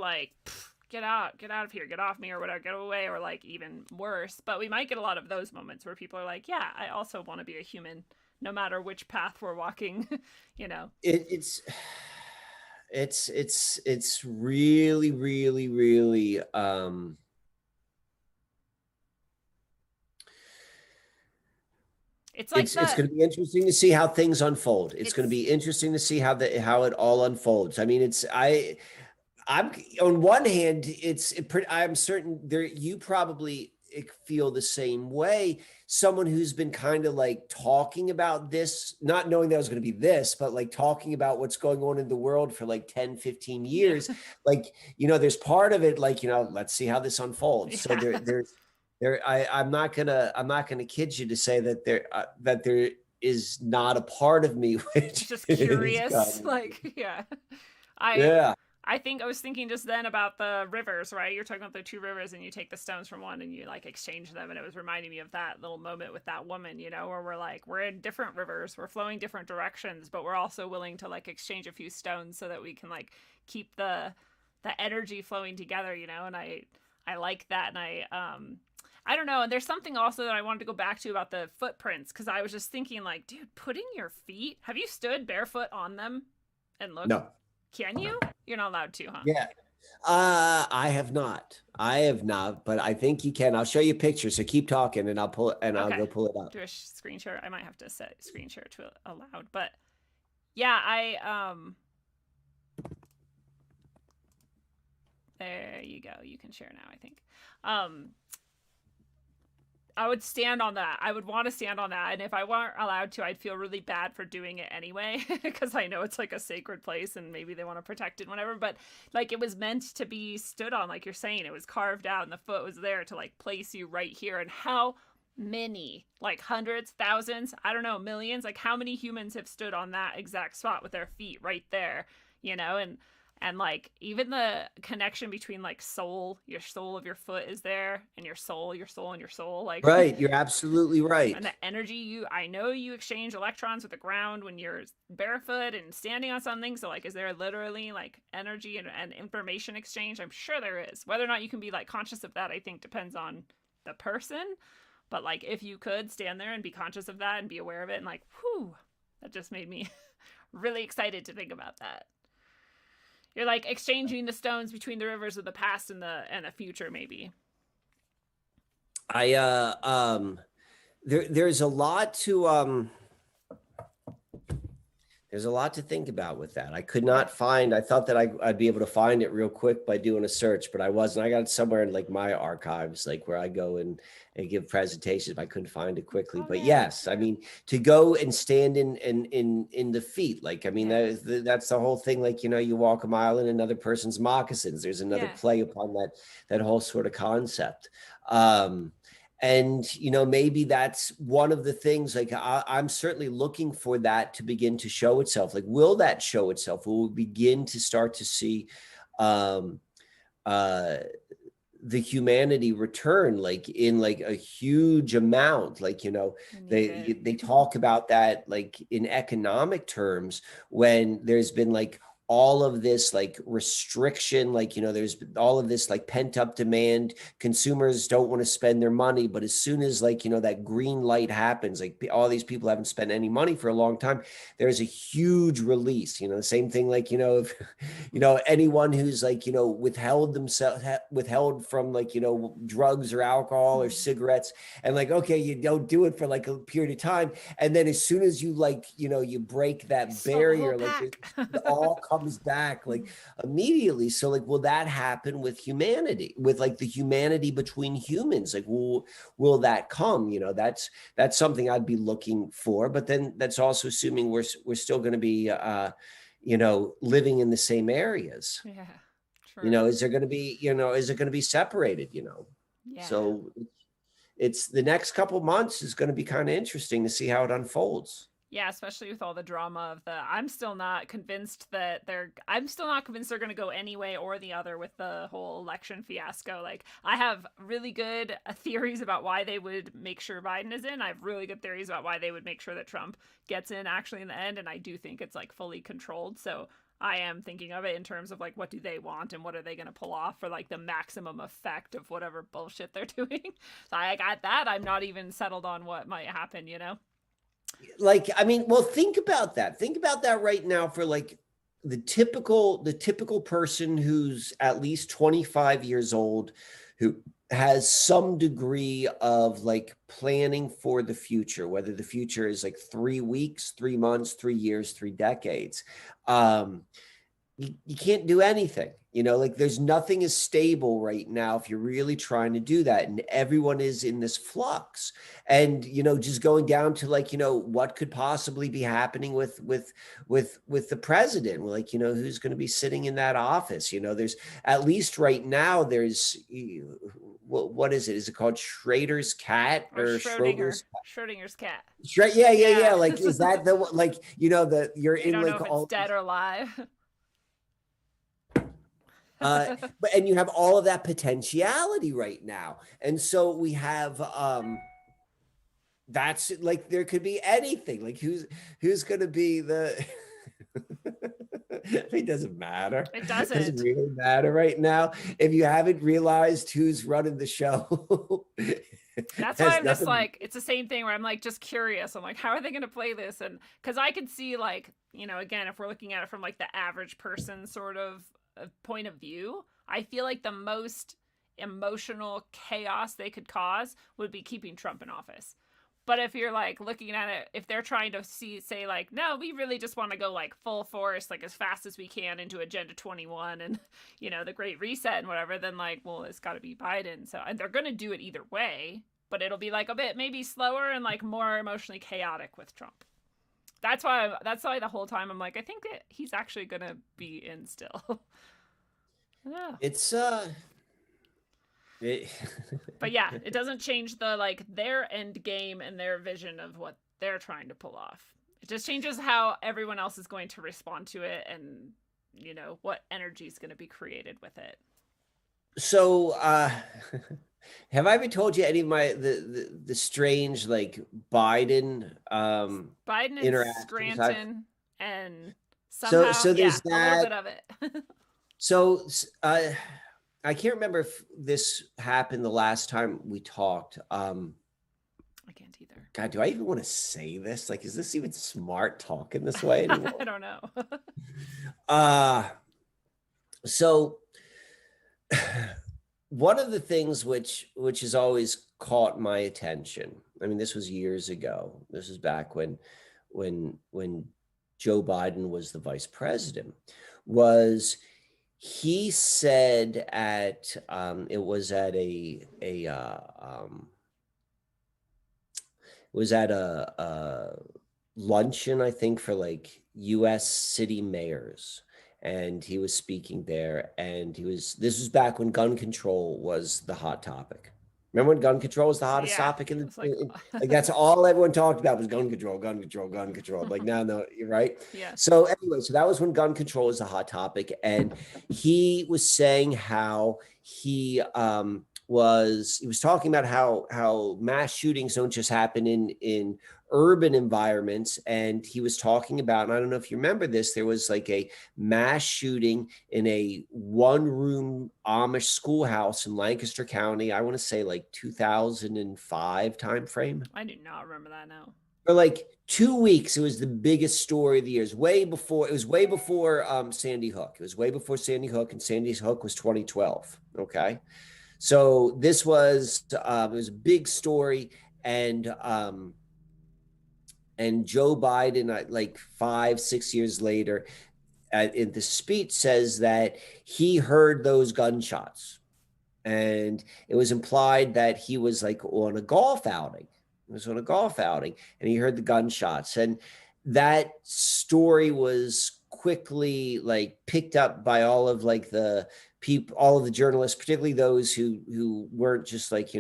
get out of here, get off me, or whatever, get away, or even worse. But we might get a lot of those moments where people are like, yeah, I also want to be a human, no matter which path we're walking. It's really, really, really it's going to be interesting to see how things unfold. It's going to be interesting to see how it all unfolds. I mean, I'm on one hand, I'm certain you probably feel the same way. Someone who's been kind of talking about this, not knowing that it was going to be this, but talking about what's going on in the world for 10, 15 years. There's part of it, let's see how this unfolds. Yeah. So I'm not gonna kid you to say that there is not a part of me which just curious. I think I was thinking just then about the rivers, right? You're talking about the two rivers, and you take the stones from one and you exchange them, and it was reminding me of that little moment with that woman, where we're in different rivers, we're flowing different directions, but we're also willing to exchange a few stones so that we can keep the energy flowing together, and I like that. And I don't know. And there's something also that I wanted to go back to about the footprints, because I was just thinking dude, putting your feet, have you stood barefoot on them and looked? No. Can you? You're not allowed to, huh? Yeah. I have not, but I think you can. I'll show you pictures. So keep talking and I'll pull it, and I'll go pull it up. Do a screen share. I might have to set screen share to allowed, but yeah, there you go. You can share now, I think. I would stand on that. I would want to stand on that. And if I weren't allowed to, I'd feel really bad for doing it anyway, because I know it's a sacred place and maybe they want to protect it, whatever. But it was meant to be stood on, like you're saying. It was carved out and the foot was there to place you right here. And how many, hundreds, thousands, I don't know, millions, how many humans have stood on that exact spot with their feet right there, and even the connection between soul, your soul of your foot is there, and your soul and your soul. Right, you're absolutely right. And the energy, I know you exchange electrons with the ground when you're barefoot and standing on something. So is there literally energy and information exchange? I'm sure there is. Whether or not you can be conscious of that, I think depends on the person. But if you could stand there and be conscious of that and be aware of it, and whew, that just made me really excited to think about that. You're exchanging the stones between the rivers of the past and the future, maybe. There's a lot to think about with that. I could not find. I thought that I'd be able to find it real quick by doing a search, but I wasn't. I got it somewhere in my archives, where I go and give presentations. But I couldn't find it quickly. But yes, I mean, to go and stand in the feet, that's the whole thing. You walk a mile in another person's moccasins. There's another play upon that whole sort of concept. And, maybe that's one of the things, I'm certainly looking for that to begin to show itself. Will that show itself? Will we begin to start to see the humanity return, in a huge amount? They talk about that, in economic terms, when there's been all of this like restriction, like, there's all of this like pent up demand. Consumers don't want to spend their money, but as soon as like, that green light happens, like all these people haven't spent any money for a long time, there's a huge release. The same thing, like, if, anyone who's like, withheld from like, drugs or alcohol or cigarettes, and like, okay, you don't do it for like a period of time. And then as soon as you like, you break that barrier, like it all comes back like immediately. So like, will that happen with humanity, with like the humanity between humans? Like, will that come? That's something I'd be looking for. But then that's also assuming we're still going to be, living in the same areas. Yeah. True. Is there going to be, is it going to be separated? Yeah. So it's the next couple months is going to be kind of interesting to see how it unfolds. Yeah, especially with all the drama of I'm still not convinced they're going to go any way or the other with the whole election fiasco. Like, I have really good theories about why they would make sure Biden is in. I have really good theories about why they would make sure that Trump gets in actually in the end. And I do think it's like fully controlled. So I am thinking of it in terms of like, what do they want and what are they going to pull off for like the maximum effect of whatever bullshit they're doing. So I got that. I'm not even settled on what might happen, Like, I mean, well, think about that right now for like the typical person who's at least 25 years old, who has some degree of like planning for the future, whether the future is like 3 weeks, 3 months, 3 years, 3 decades. You can't do anything, like there's nothing is stable right now if you're really trying to do that. And everyone is in this flux, and, just going down to like, what could possibly be happening with the president, like, who's going to be sitting in that office. There's at least right now there's, what is it? Is it called Schrader's cat or Schrodinger's cat? Yeah. Like, is that the, like, you're in like all dead or alive. And you have all of that potentiality right now. And so we have, that's like, there could be anything, like who's going to be the, it doesn't matter. It doesn't. It doesn't really matter right now. If you haven't realized who's running the show. That's why I'm just like, it's the same thing where I'm like, just curious. I'm like, how are they going to play this? And because I could see like, again, if we're looking at it from like the average person sort of point of view, I feel like the most emotional chaos they could cause would be keeping Trump in office. But if you're like looking at it, if they're trying to say like, no, we really just want to go like full force, like as fast as we can into Agenda 21 and, the Great Reset and whatever, then like, well, it's got to be Biden. So, and they're going to do it either way, but it'll be like a bit maybe slower and like more emotionally chaotic with Trump. That's why the whole time I'm like, I think that he's actually going to be in still. Yeah. It's but yeah, it doesn't change the like their end game and their vision of what they're trying to pull off. It just changes how everyone else is going to respond to it and what energy is going to be created with it. So have I ever told you any of my the strange like Biden and Scranton and somehow so there's a little bit of it. So I can't remember if this happened the last time we talked. I can't either. God, do I even want to say this? Like, is this even smart talking this way anymore? I don't know. So one of the things which has always caught my attention, I mean, this was years ago. This is back when Joe Biden was the vice president, was he said at it was at a luncheon, I think, for like US city mayors, and he was speaking there, and this was back when gun control was the hot topic. Remember when gun control was the hottest topic in the like that's all everyone talked about was gun control. Like now, no, you're right. Yeah. So anyway, so that was when gun control was a hot topic, and he was saying how he was talking about how mass shootings don't just happen in urban environments. And he was talking about, and I don't know if you remember this, there was like a mass shooting in a one-room Amish schoolhouse in Lancaster County. I want to say like 2005 timeframe. I do not remember that now. For like 2 weeks, it was the biggest story of the year. It was way before Sandy Hook. It was way before Sandy Hook, and Sandy Hook was 2012. Okay. So this was, it was a big story. And Joe Biden, like 5-6 years later, in the speech says that he heard those gunshots. And it was implied that he was like on a golf outing. He was on a golf outing and he heard the gunshots. And that story was quickly like picked up by all of like the people, all of the journalists, particularly those who weren't just like,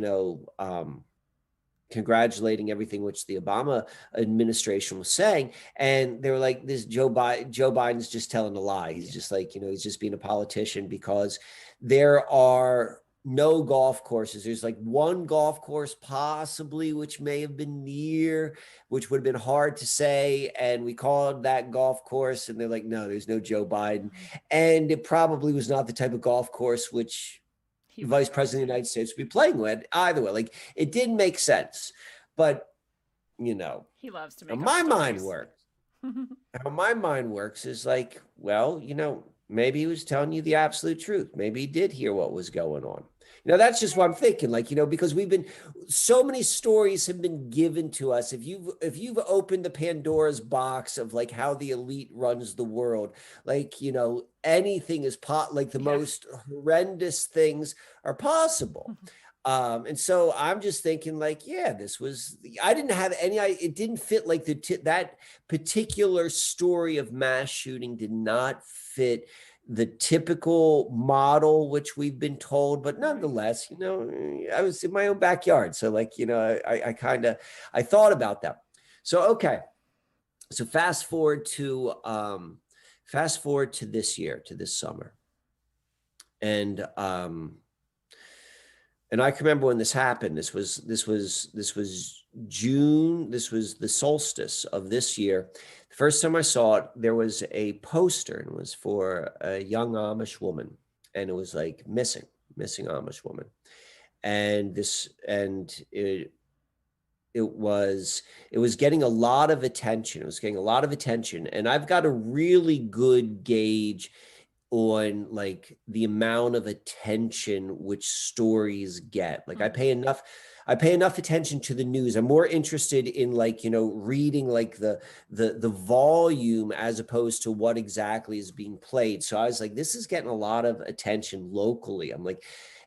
congratulating everything which the Obama administration was saying. And they were like, this Joe Biden's just telling a lie. He's just like, he's just being a politician, because there are no golf courses. There's like one golf course possibly, which may have been near, which would have been hard to say. And we called that golf course and they're like, no, there's no Joe Biden. And it probably was not the type of golf course which the vice president of the United States would be playing with either way. Like, it didn't make sense, but he loves to make my mind works. How my mind works is like, well, maybe he was telling you the absolute truth. Maybe he did hear what was going on. That's just what I'm thinking, like, because so many stories have been given to us. If you've opened the Pandora's box of like how the elite runs the world, like, anything is like the most horrendous things are possible. And so I'm just thinking like, I didn't have it didn't fit like that particular story of mass shooting did not fit the typical model which we've been told, but nonetheless, I was in my own backyard. So like, I thought about that. So, okay. So fast forward to this year, to this summer. And I can remember when this happened. This was June. This was the solstice of this year. The first time I saw it, there was a poster, and it was for a young Amish woman, and it was like missing Amish woman, and it was getting a lot of attention. It was getting a lot of attention, and I've got a really good gauge on like the amount of attention which stories get. Like I pay enough attention to the news. I'm more interested in like, reading like the volume as opposed to what exactly is being played. So I was like, this is getting a lot of attention locally. I'm like,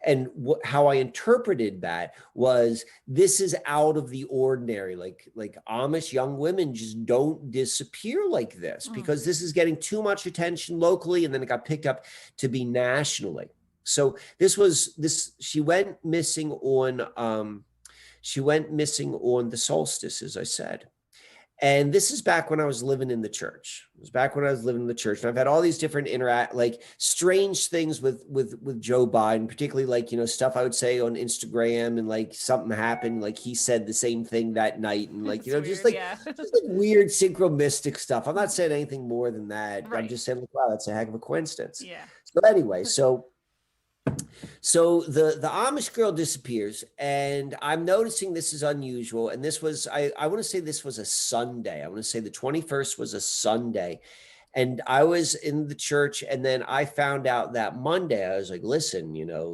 and how I interpreted that was, this is out of the ordinary. Like Amish young women just don't disappear like this, because this is getting too much attention locally, and then it got picked up to be nationally. So she went missing on the solstice, as I said. And this is back when I was living in the church. It was back when I was living in the church. And I've had all these different strange things with Joe Biden, particularly like, stuff I would say on Instagram, and like something happened, like he said the same thing that night. And like, just like weird synchro-mystic stuff. I'm not saying anything more than that. Right. I'm just saying, like, wow, that's a heck of a coincidence. Yeah. So anyway, so the Amish girl disappears, and I'm noticing this is unusual. And this was, I want to say this was a Sunday. I want to say the 21st was a Sunday. And I was in the church, and then I found out that Monday, I was like, listen,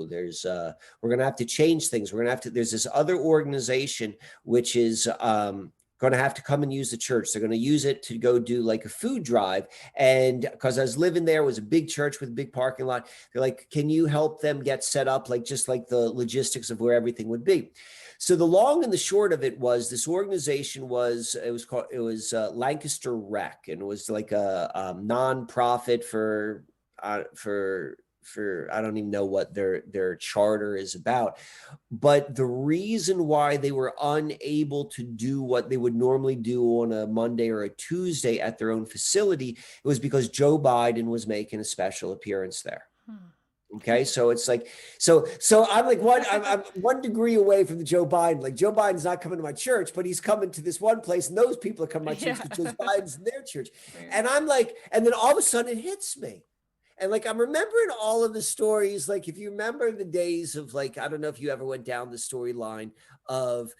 there's, we're going to have to change things. There's this other organization, which is, going to have to come and use the church. They're going to use it to go do like a food drive. And because I was living there, it was a big church with a big parking lot. They're like, can you help them get set up? Like, just like the logistics of where everything would be. So the long and the short of it was, this organization was Lancaster Rec, and it was like a nonprofit for I don't even know what their charter is about. But the reason why they were unable to do what they would normally do on a Monday or a Tuesday at their own facility, it was because Joe Biden was making a special appearance there. Okay, so it's like, so I'm like I'm 1 degree away from the Joe Biden. Like Joe Biden's not coming to my church, but he's coming to this one place, and those people are coming to my church because Joe Biden's in their church. And I'm like, and then all of a sudden it hits me. And like, I'm remembering all of the stories. Like, if you remember the days of like, I don't know if you ever went down the storyline of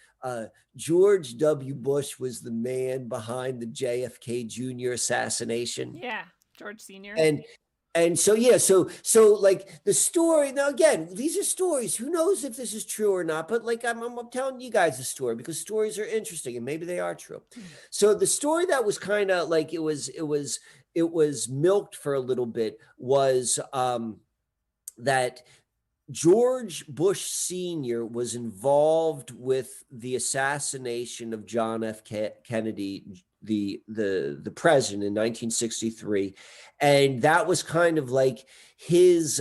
George W. Bush was the man behind the JFK Jr. assassination. Yeah, George Sr. And so, yeah, so like the story, now again, these are stories. Who knows if this is true or not? But like, I'm telling you guys the story because stories are interesting and maybe they are true. So the story that was kind of like, it was milked for a little bit was that George Bush Sr. was involved with the assassination of John F. Kennedy, the president, in 1963, and that was kind of like his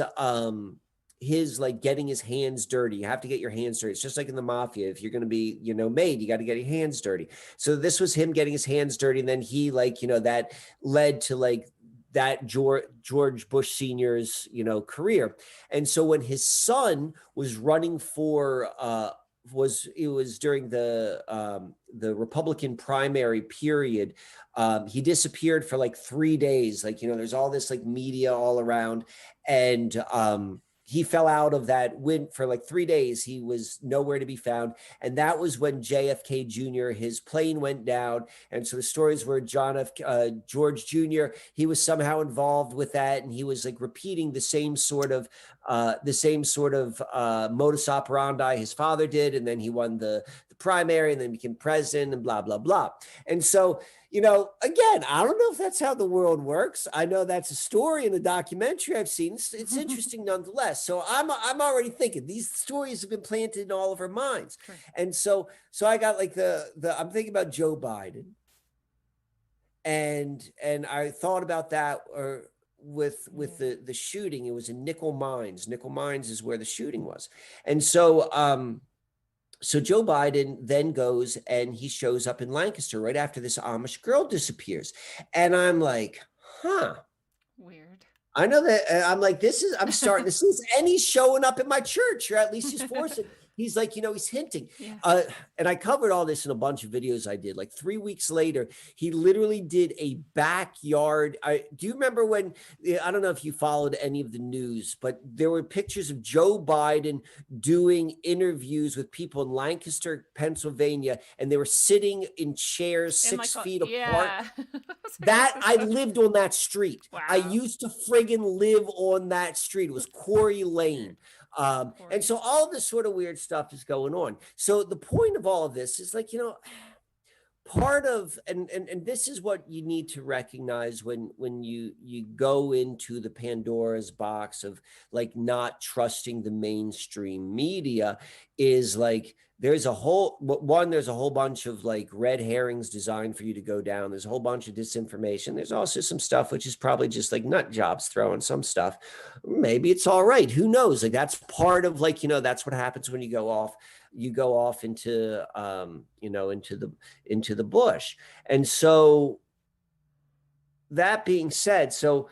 like getting his hands dirty. You have to get your hands dirty. It's just like in the mafia. If you're going to be, made, you got to get your hands dirty. So this was him getting his hands dirty, and then he that led to like that George Bush Sr.'s, career. And so when his son was running for, it was during the Republican primary period, he disappeared for like 3 days. Like, there's all this like media all around, and he fell out of that win for like 3 days. He was nowhere to be found. And that was when JFK Jr., his plane went down. And so the stories were George Jr., he was somehow involved with that. And he was like repeating the same sort of modus operandi his father did. And then he won the primary and then became president and blah, blah, blah. And so, again, I don't know if that's how the world works. I know that's a story in a documentary I've seen. It's interesting nonetheless. So I'm already thinking these stories have been planted in all of our minds. Sure. And so I got like I'm thinking about Joe Biden, and I thought about that with the shooting. It was in Nickel Mines. Nickel Mines is where the shooting was. And so so Joe Biden then goes and he shows up in Lancaster right after this Amish girl disappears. And I'm like, weird. I know that. I'm like, I'm starting to see this. And he's showing up at my church, or at least he's forcing. He's like, he's hinting. Yeah. And I covered all this in a bunch of videos I did. Like 3 weeks later, he literally did a backyard. Do you remember when, I don't know if you followed any of the news, but there were pictures of Joe Biden doing interviews with people in Lancaster, Pennsylvania, and they were sitting in chairs 6 feet apart. That I lived on that street. Wow. I used to friggin' live on that street. It was Quarry Lane. And so all of this sort of weird stuff is going on. So the point of all of this is like, part of, and this is what you need to recognize when you go into the Pandora's box of like not trusting the mainstream media, is like, there's a whole bunch of like red herrings designed for you to go down. There's a whole bunch of disinformation. There's also some stuff which is probably just like nut jobs throwing some stuff. Maybe it's all right. Who knows? Like that's part of like, that's what happens when you go off into, into the bush. And so that being said, so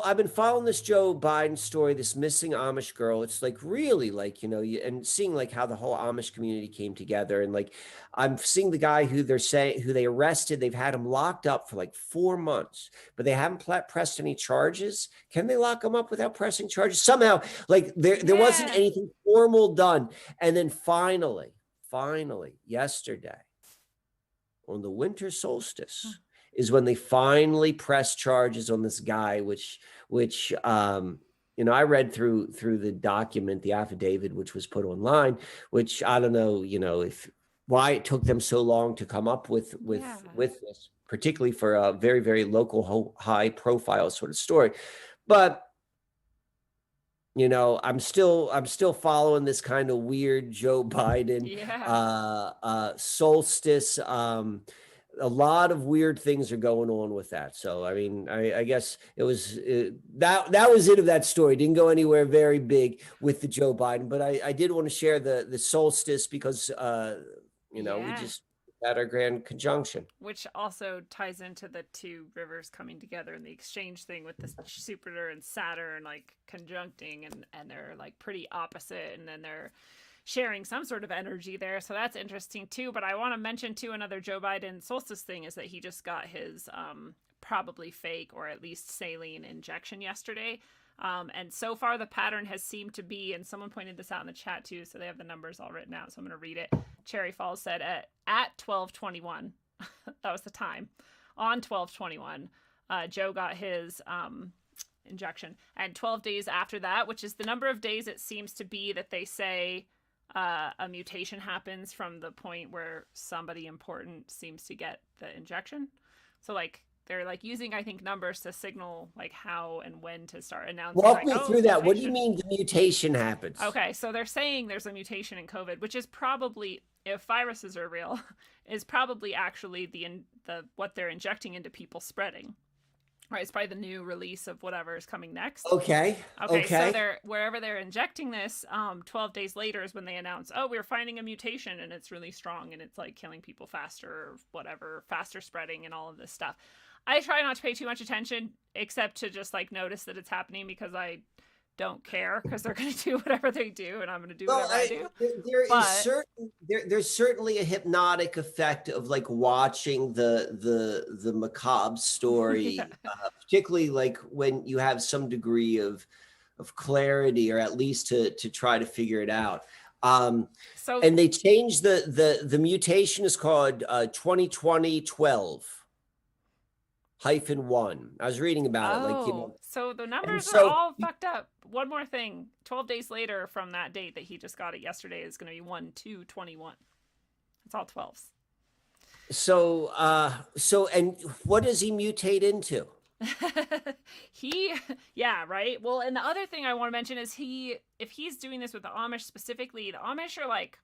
I've been following this Joe Biden story, this missing Amish girl. It's like really like, and seeing like how the whole Amish community came together. And like, I'm seeing the guy who they arrested. They've had him locked up for like 4 months, but they haven't pressed any charges. Can they lock him up without pressing charges? Somehow, like there wasn't anything formal done. And then finally, yesterday on the winter solstice, is when they finally press charges on this guy, which I read through the document, the affidavit, which was put online, which I don't know, why it took them so long to come up with this, particularly for a very, very local, high profile sort of story. But I'm still following this kind of weird Joe Biden solstice. A lot of weird things are going on with that. So, I mean, I guess that was it of that story. Didn't go anywhere very big with the Joe Biden, but I did want to share the solstice because, we just Saturn grand conjunction. Which also ties into the two rivers coming together and the exchange thing with the Jupiter and Saturn like conjuncting, and they're like pretty opposite, and then they're sharing some sort of energy there. So that's interesting too. But I want to mention too, another Joe Biden solstice thing is that he just got his probably fake or at least saline injection yesterday. And so far the pattern has seemed to be, and someone pointed this out in the chat too, so they have the numbers all written out, so I'm going to read it. Cherry Falls said at 12:21, that was the time, on 12:21, Joe got his injection. And 12 days after that, which is the number of days it seems to be that they say a mutation happens from the point where somebody important seems to get the injection. So like, they're like using, I think, numbers to signal like how and when to start announcing. Walk like, me through that. What do you mean the mutation happens? Okay, so they're saying there's a mutation in COVID, which is probably, if viruses are real, is probably actually the what they're injecting into people spreading. Right, it's probably the new release of whatever is coming next. Okay. So they're wherever they're injecting this, 12 days later is when they announce, oh, we're finding a mutation and it's really strong and it's like killing people faster or whatever, faster spreading and all of this stuff. I try not to pay too much attention, except to just like notice that it's happening because I don't care, because they're going to do whatever they do and I'm going to do whatever I do. There's certainly a hypnotic effect of like watching the macabre story, yeah. Particularly like when you have some degree of clarity, or at least to try to figure it out. And they changed the mutation is called 2020-12. -1. I was reading about it, like, you know. So the numbers are all fucked up. One more thing: 12 days later from that date that he just got it yesterday is going to be 1/2/21. It's all 12s. So and what does he mutate into? Yeah, right. Well, and the other thing I want to mention is if he's doing this with the Amish specifically, the Amish are like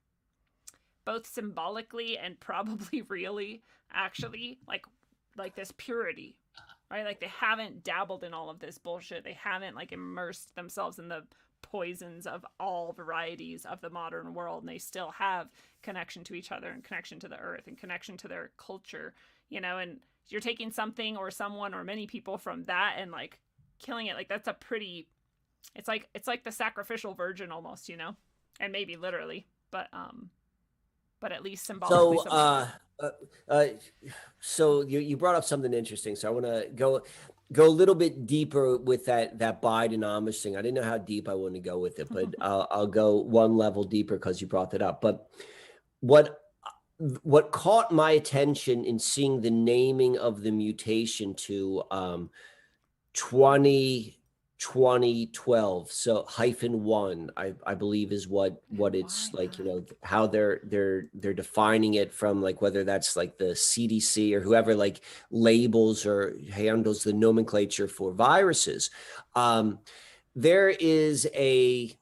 both symbolically and probably really actually like this purity, right? Like they haven't dabbled in all of this bullshit. They haven't like immersed themselves in the poisons of all varieties of the modern world, and they still have connection to each other and connection to the earth and connection to their culture, you know. And you're taking something or someone or many people from that and like killing it. Like that's a pretty, it's like the sacrificial virgin almost, you know, and maybe literally, but at least symbolically. So you brought up something interesting. So I want to go a little bit deeper with that Biden Amish thing. I didn't know how deep I want to go with it, but I'll go one level deeper because you brought that up. But what caught my attention in seeing the naming of the mutation to 2012, so -1, I believe is what it's like, you know, how they're defining it from, like whether that's like the CDC or whoever like labels or handles the nomenclature for viruses. There is a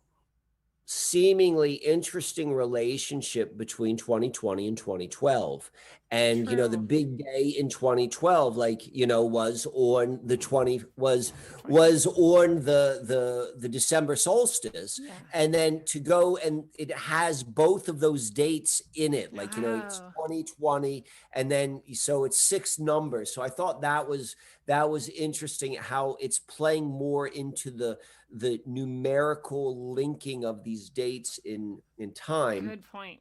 seemingly interesting relationship between 2020 and 2012. And True. You know, the big day in 2012, like, you know, was on the December solstice. Yeah. And then to go, and it has both of those dates in it, like, you know, it's 2020, and then so it's 6 numbers. So I thought that was interesting, how it's playing more into the numerical linking of these dates in time. Good point.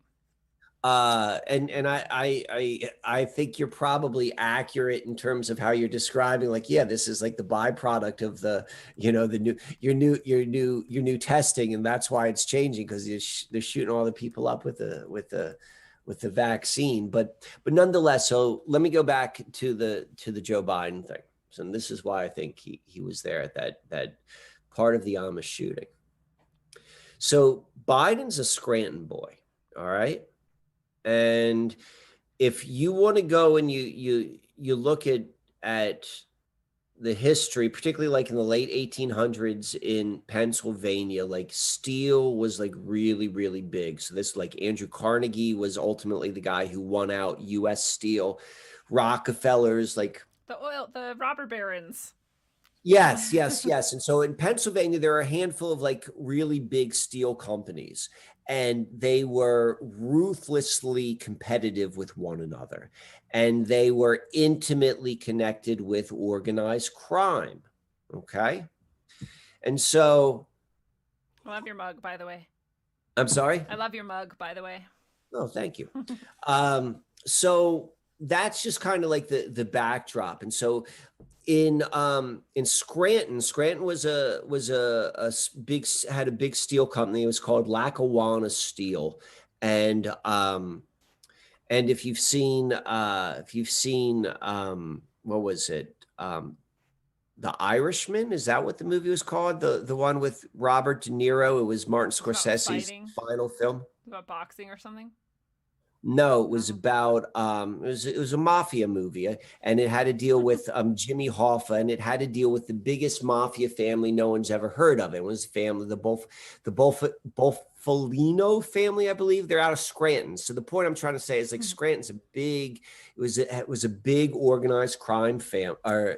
And I think you're probably accurate in terms of how you're describing, like, yeah, this is like the byproduct of the, you know, your new testing, and that's why it's changing, because they're shooting all the people up with the vaccine. But nonetheless, so let me go back to the Joe Biden thing. So this is why I think he was there at that part of the Amish shooting. So Biden's a Scranton boy, all right? And if you want to go and you look at the history, particularly like in the late 1800s in Pennsylvania, like steel was like really, really big. So this, like, Andrew Carnegie was ultimately the guy who won out U.S. Steel. Rockefeller's like the robber barons. Yes, yes, yes. And so in Pennsylvania, there are a handful of like really big steel companies, and they were ruthlessly competitive with one another, and they were intimately connected with organized crime. Okay. And so, I love your mug, by the way. I'm sorry? I love your mug, by the way. Oh, thank you. So that's just kind of like the backdrop. And so in Scranton big had a big steel company. It was called Lackawanna Steel, and if you've seen what was it, The Irishman, is that what the movie was called, the one with Robert De Niro? It was Martin Scorsese's final film. About boxing or something. No, it was about it was a mafia movie, and it had to deal with Jimmy Hoffa, and it had to deal with the biggest mafia family no one's ever heard of. It was the family, the Bufalino family, I believe. They're out of Scranton. So the point I'm trying to say is like Scranton's it was a big organized crime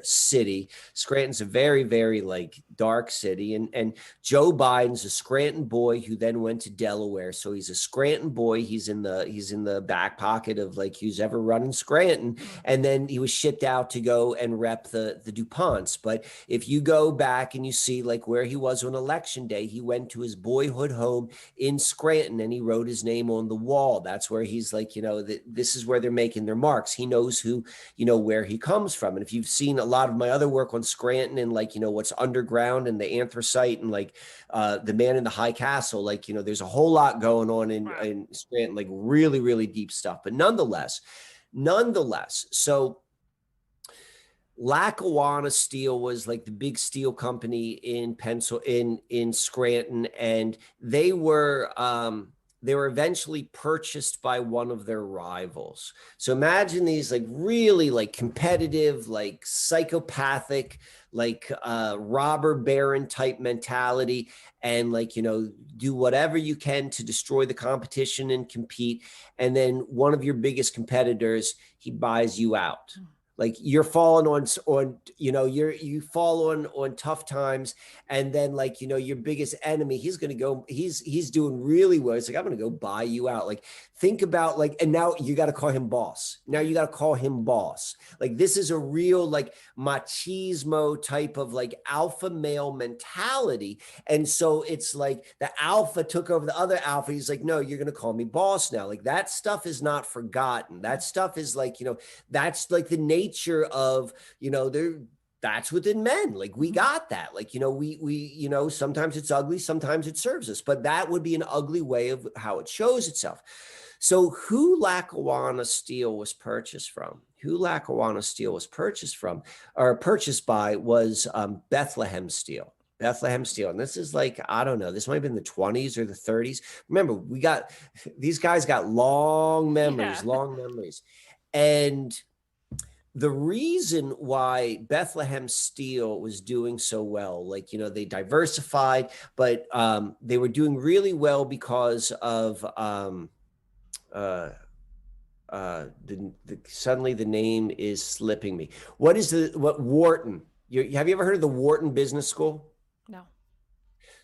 city. Scranton's a very, very like dark city, and Joe Biden's a Scranton boy who then went to Delaware. So he's a Scranton boy. He's in the back pocket of like who's ever running Scranton, and then he was shipped out to go and rep the DuPonts. But if you go back and you see like where he was on election day, he went to his boyhood home in Scranton and he wrote his name on the wall. That's where he's like, this is where they're making their marks. He knows who, where he comes from. And if you've seen a lot of my other work on Scranton and like, what's underground and the anthracite and like the Man in the High Castle, like, there's a whole lot going on in Scranton, like really, really deep stuff. But nonetheless, so Lackawanna Steel was like the big steel company in Scranton, and they were eventually purchased by one of their rivals. So imagine these like really like competitive, like psychopathic, like robber baron type mentality, and like, do whatever you can to destroy the competition and compete. And then one of your biggest competitors, he buys you out. Like you're falling you fall on tough times, and then like, your biggest enemy, he's doing really well. It's like, I'm going to go buy you out. Like think about like, and now you got to call him boss. Like this is a real like machismo type of like alpha male mentality. And so it's like the alpha took over the other alpha. He's like, no, you're going to call me boss now. Like that stuff is not forgotten. That stuff is like, that's like the nature of, that's within men. Like we got that, like, we sometimes it's ugly, sometimes it serves us, but that would be an ugly way of how it shows itself. So who Lackawanna Steel was purchased by was Bethlehem Steel. And this is like, I don't know, this might have been the 20s or the 30s. Remember, these guys got long memories. And the reason why Bethlehem Steel was doing so well, like, they diversified, but they were doing really well because of suddenly the name is slipping me. What Wharton? Have you ever heard of the Wharton Business School? No.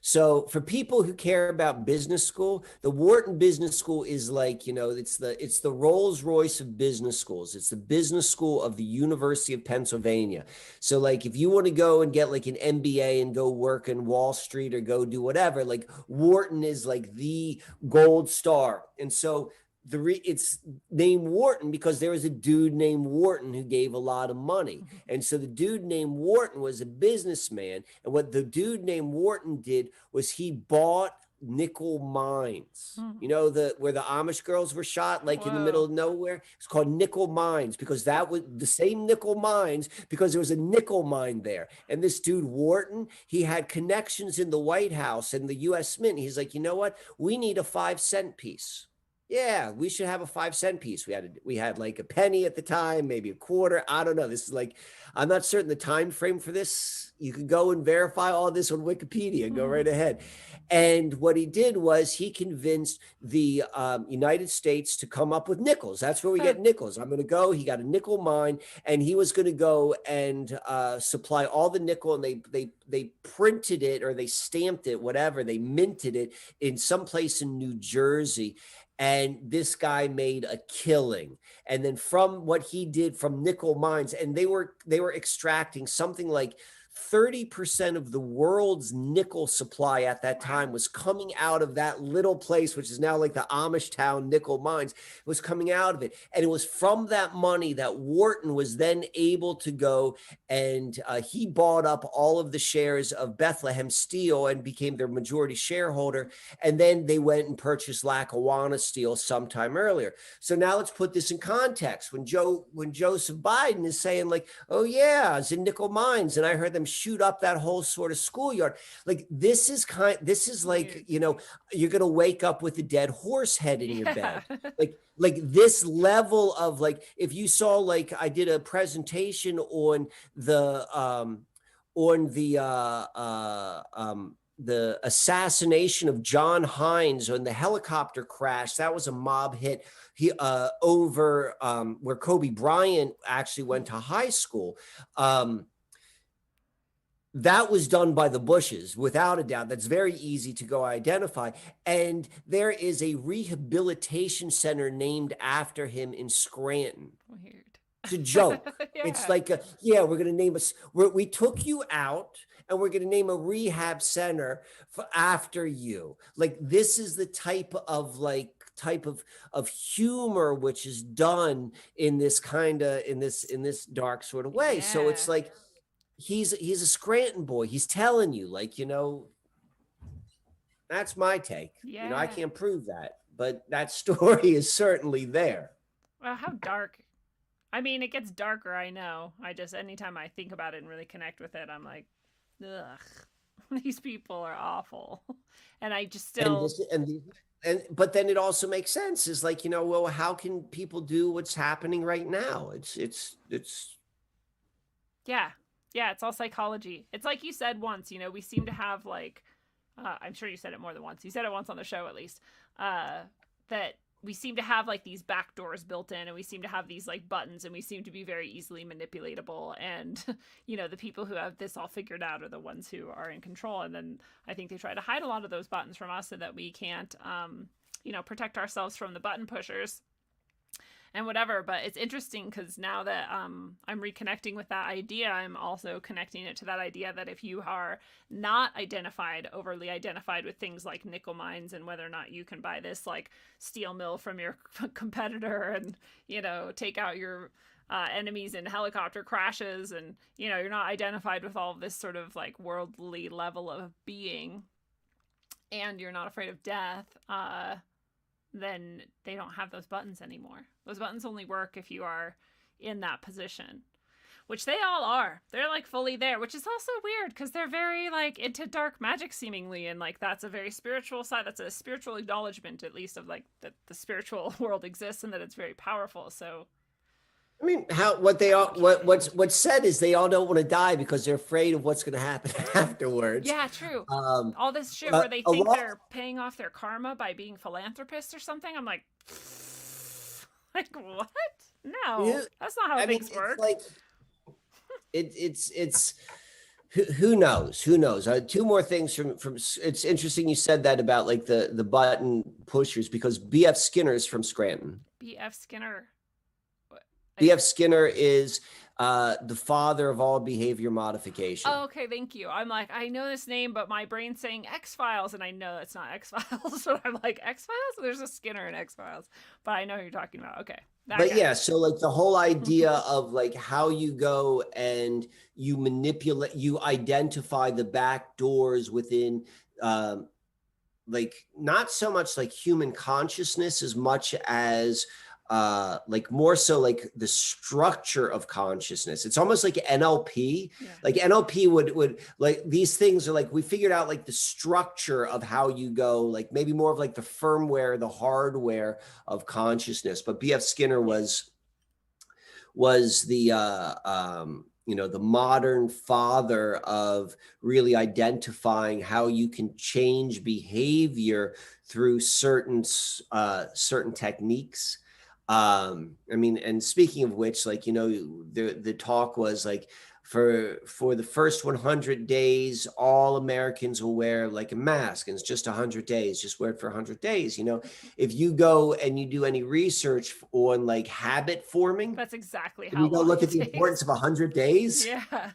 So for people who care about business school, the Wharton Business School is like, it's the Rolls Royce of business schools. It's the business school of the University of Pennsylvania. So like, if you want to go and get like an MBA and go work in Wall Street or go do whatever, like Wharton is like the gold star. And so it's named Wharton because there was a dude named Wharton who gave a lot of money. And so the dude named Wharton was a businessman. And what the dude named Wharton did was he bought nickel mines, where the Amish girls were shot, like in the middle of nowhere. It's called nickel mines because that was the same nickel mines because there was a nickel mine there. And this dude Wharton, he had connections in the White House and the U.S. Mint. He's like, you know what? We need a 5-cent piece. Yeah, we should have a 5-cent piece. We had like a penny at the time, maybe a quarter. I don't know. This is like, I'm not certain the time frame for this. You can go and verify all this on Wikipedia. Go right ahead. And what he did was he convinced the United States to come up with nickels. That's where we get nickels. I'm going to go. He got a nickel mine, and he was going to go and supply all the nickel. And they printed it, or they stamped it, whatever. They minted it in some place in New Jersey. And this guy made a killing. And then from what he did from nickel mines, and they were extracting something like 30% of the world's nickel supply at that time was coming out of that little place, which is now like the Amish town nickel mines, was coming out of it. And it was from that money that Wharton was then able to go and he bought up all of the shares of Bethlehem Steel and became their majority shareholder. And then they went and purchased Lackawanna Steel sometime earlier. So now let's put this in context. When Joseph Biden is saying like, oh yeah, I was in nickel mines and I heard them shoot up that whole sort of schoolyard. Like this is like, you know, you're going to wake up with a dead horse head in your bed. Like this level of like, if you saw, like I did a presentation on the assassination of John Hines on the helicopter crash. That was a mob hit over where Kobe Bryant actually went to high school. That was done by the Bushes, without a doubt. That's very easy to go identify. And there is a rehabilitation center named after him in Scranton. Weird. It's a joke. Yeah. It's like, we're going to name we took you out and we're going to name a rehab center after you. Like, this is the type of humor which is done in this in this dark sort of way. Yeah. So it's like, he's a Scranton boy. He's telling you, like, you know, that's my take. Yeah. You know, I can't prove that, but that story is certainly there. Well, how dark. I mean, it gets darker, I know. Anytime I think about it and really connect with it, I'm like, ugh, these people are awful. And I just still... But then it also makes sense. Is like, you know, well, how can people do what's happening right now? It's yeah. Yeah, it's all psychology. It's like you said once, you know, we seem to have like, I'm sure you said it more than once. You said it once on the show, at least, that we seem to have like these back doors built in, and we seem to have these like buttons, and we seem to be very easily manipulatable. And, you know, the people who have this all figured out are the ones who are in control. And then I think they try to hide a lot of those buttons from us so that we can't, you know, protect ourselves from the button pushers and whatever. But it's interesting because now that I'm reconnecting with that idea, I'm also connecting it to that idea that if you are not overly identified with things like nickel mines and whether or not you can buy this like steel mill from your competitor and, you know, take out your enemies in helicopter crashes, and, you know, you're not identified with all of this sort of like worldly level of being, and you're not afraid of death, then they don't have those buttons anymore. Those buttons only work if you are in that position, which they all are. They're like fully there, which is also weird because they're very like into dark magic seemingly. And like, that's a very spiritual side. That's a spiritual acknowledgement, at least, of like that the spiritual world exists and that it's very powerful. So, I mean, what's said is they all don't want to die because they're afraid of what's going to happen afterwards. Yeah, true. All this shit where they think they're paying off their karma by being philanthropists or something. I'm like what? No, that's not how things work. Like, it's who knows? Who knows? Two more things from. It's interesting you said that about like the button pushers, because B.F. Skinner is from Scranton. B.F. Skinner. B.F. Skinner is the father of all behavior modification. Oh, okay, thank you. I'm like, I know this name, but my brain's saying X-Files, and I know that's not X-Files. So I'm like, X-Files? There's a Skinner in X-Files. But I know who you're talking about. Okay. But yeah, so like the whole idea of like how you go and you manipulate, you identify the back doors within like not so much like human consciousness as much as like more so like the structure of consciousness. It's almost like NLP. Yeah. Like NLP would like, these things are like, we figured out like the structure of how you go, like maybe more of like the firmware, the hardware of consciousness. But BF Skinner was the the modern father of really identifying how you can change behavior through certain techniques. I mean, and speaking of which, like, the talk was like, for the first 100 days, all Americans will wear like a mask, and it's just 100 days, just wear it for 100 days. If you go and you do any research on like habit forming, that's exactly and how you go long look it at the takes. importance of 100 days. Yeah.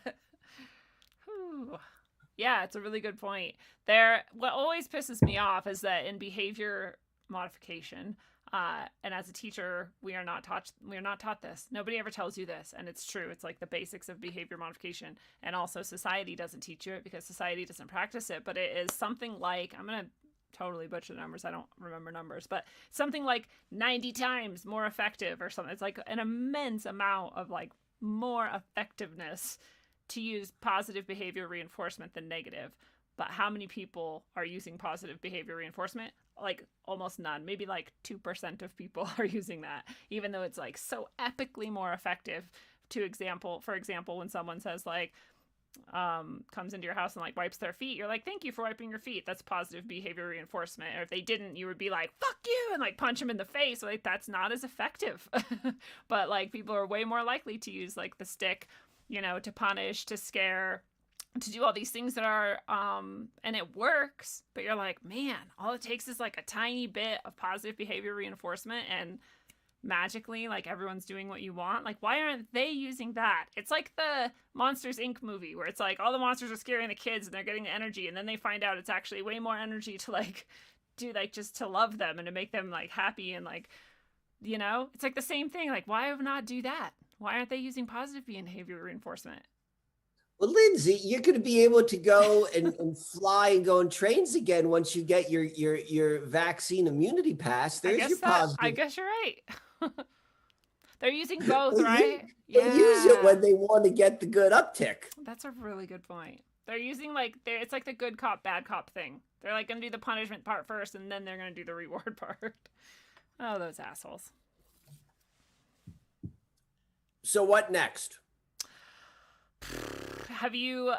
Yeah, it's a really good point. What always pisses me off is that in behavior modification, and as a teacher, we are not taught this. Nobody ever tells you this, and it's true. It's like the basics of behavior modification, and also society doesn't teach you it because society doesn't practice it. But it is something like, I'm gonna totally butcher the numbers. I don't remember numbers, but something like 90 times more effective or something. It's like an immense amount of like more effectiveness to use positive behavior reinforcement than negative. But how many people are using positive behavior reinforcement? Like almost none. Maybe like 2% of people are using that, even though it's like so epically more effective. For example, when someone says like, comes into your house and like wipes their feet, you're like, thank you for wiping your feet. That's positive behavior reinforcement. Or if they didn't, you would be like, fuck you, and like punch them in the face. Like, that's not as effective. But like people are way more likely to use like the stick, to punish, to scare, to do all these things that are and it works. But you're like, man, all it takes is like a tiny bit of positive behavior reinforcement, and magically like everyone's doing what you want. Like, why aren't they using that? It's like the Monsters Inc. movie where it's like all the monsters are scaring the kids and they're getting the energy, and then they find out it's actually way more energy to like do, like, just to love them and to make them like happy, and like, it's like the same thing. Like, why not do that? Why aren't they using positive behavior reinforcement? Well, Lindsay, you're going to be able to go and fly and go on trains again once you get your vaccine immunity pass. There's your positive. I guess you're right. They're using both, right? They use it when they want to get the good uptick. That's a really good point. They're using it's like the good cop, bad cop thing. They're like going to do the punishment part first, and then they're going to do the reward part. Oh, those assholes. So what next? Are you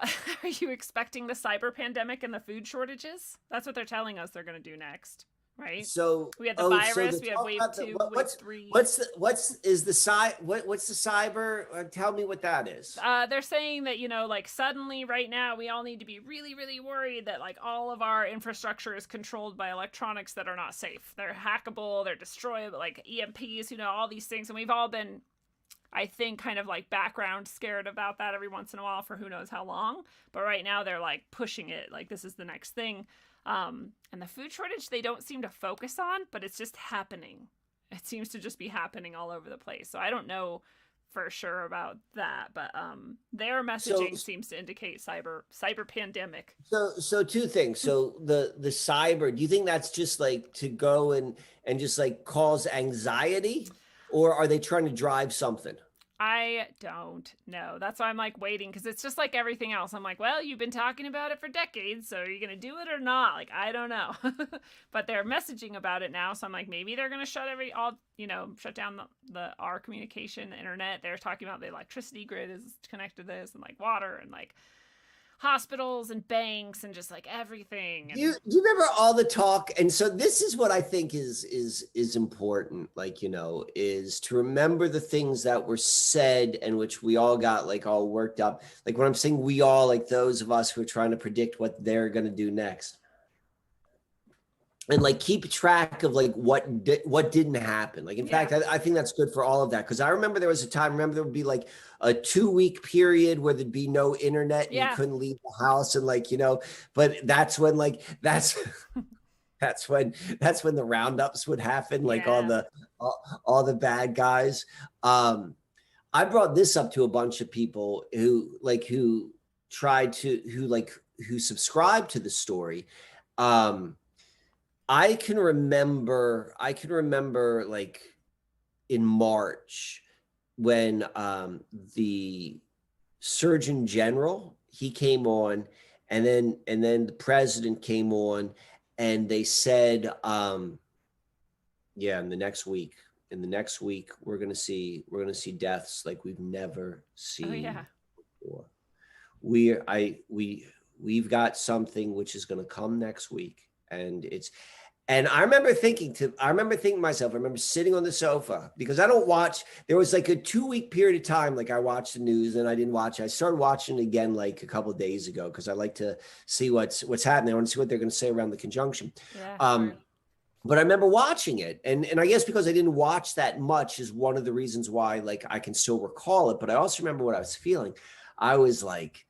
expecting the cyber pandemic and the food shortages? That's what they're telling us they're going to do next, right? So we had the virus, we had wave 2, wave 3. What's the cyber? Tell me what that is. They're saying that, like suddenly right now we all need to be really, really worried that like all of our infrastructure is controlled by electronics that are not safe. They're hackable, they're destroyable, like EMPs, all these things. And we've all been, I think, kind of like background scared about that every once in a while for who knows how long. But right now they're like pushing it, like this is the next thing. And the food shortage they don't seem to focus on, but it's just happening. It seems to just be happening all over the place. So I don't know for sure about that, but their messaging seems to indicate cyber pandemic. So two things. So the cyber, do you think that's just like to go and just like cause anxiety? Or are they trying to drive something? I don't know. That's why I'm like waiting, because it's just like everything else. I'm like, well, you've been talking about it for decades, so are you going to do it or not? Like, I don't know. But they're messaging about it now, so I'm like, maybe they're going to shut down our communication, the internet. They're talking about the electricity grid is connected to this, and like water, and like hospitals and banks, and just like everything. You remember all the talk? And so this is what I think is important, like, is to remember the things that were said and which we all got like all worked up. Like when I'm saying we all, like those of us who are trying to predict what they're going to do next. And like keep track of like what didn't happen. Like, in fact, I think that's good for all of that. Because I remember there was a time, there would be like a 2-week period where there'd be no internet and you couldn't leave the house. And like, but that's when that's when the roundups would happen. Like all the bad guys. I brought this up to a bunch of people who subscribe to the story. I can remember like in March when the Surgeon General, he came on, and then the president came on, and they said, in the next week, we're gonna see deaths like we've never seen before. We've got something which is gonna come next week, and I remember thinking to myself, I remember sitting on the sofa, because I don't watch, there was like a 2-week period of time, like I watched the news and I didn't watch it. I started watching it again like a couple of days ago, because I like to see what's happening. I want to see what they're going to say around the conjunction. Sure. But I remember watching it, and I guess because I didn't watch that much is one of the reasons why like I can still recall it. But I also remember what I was feeling. I was like,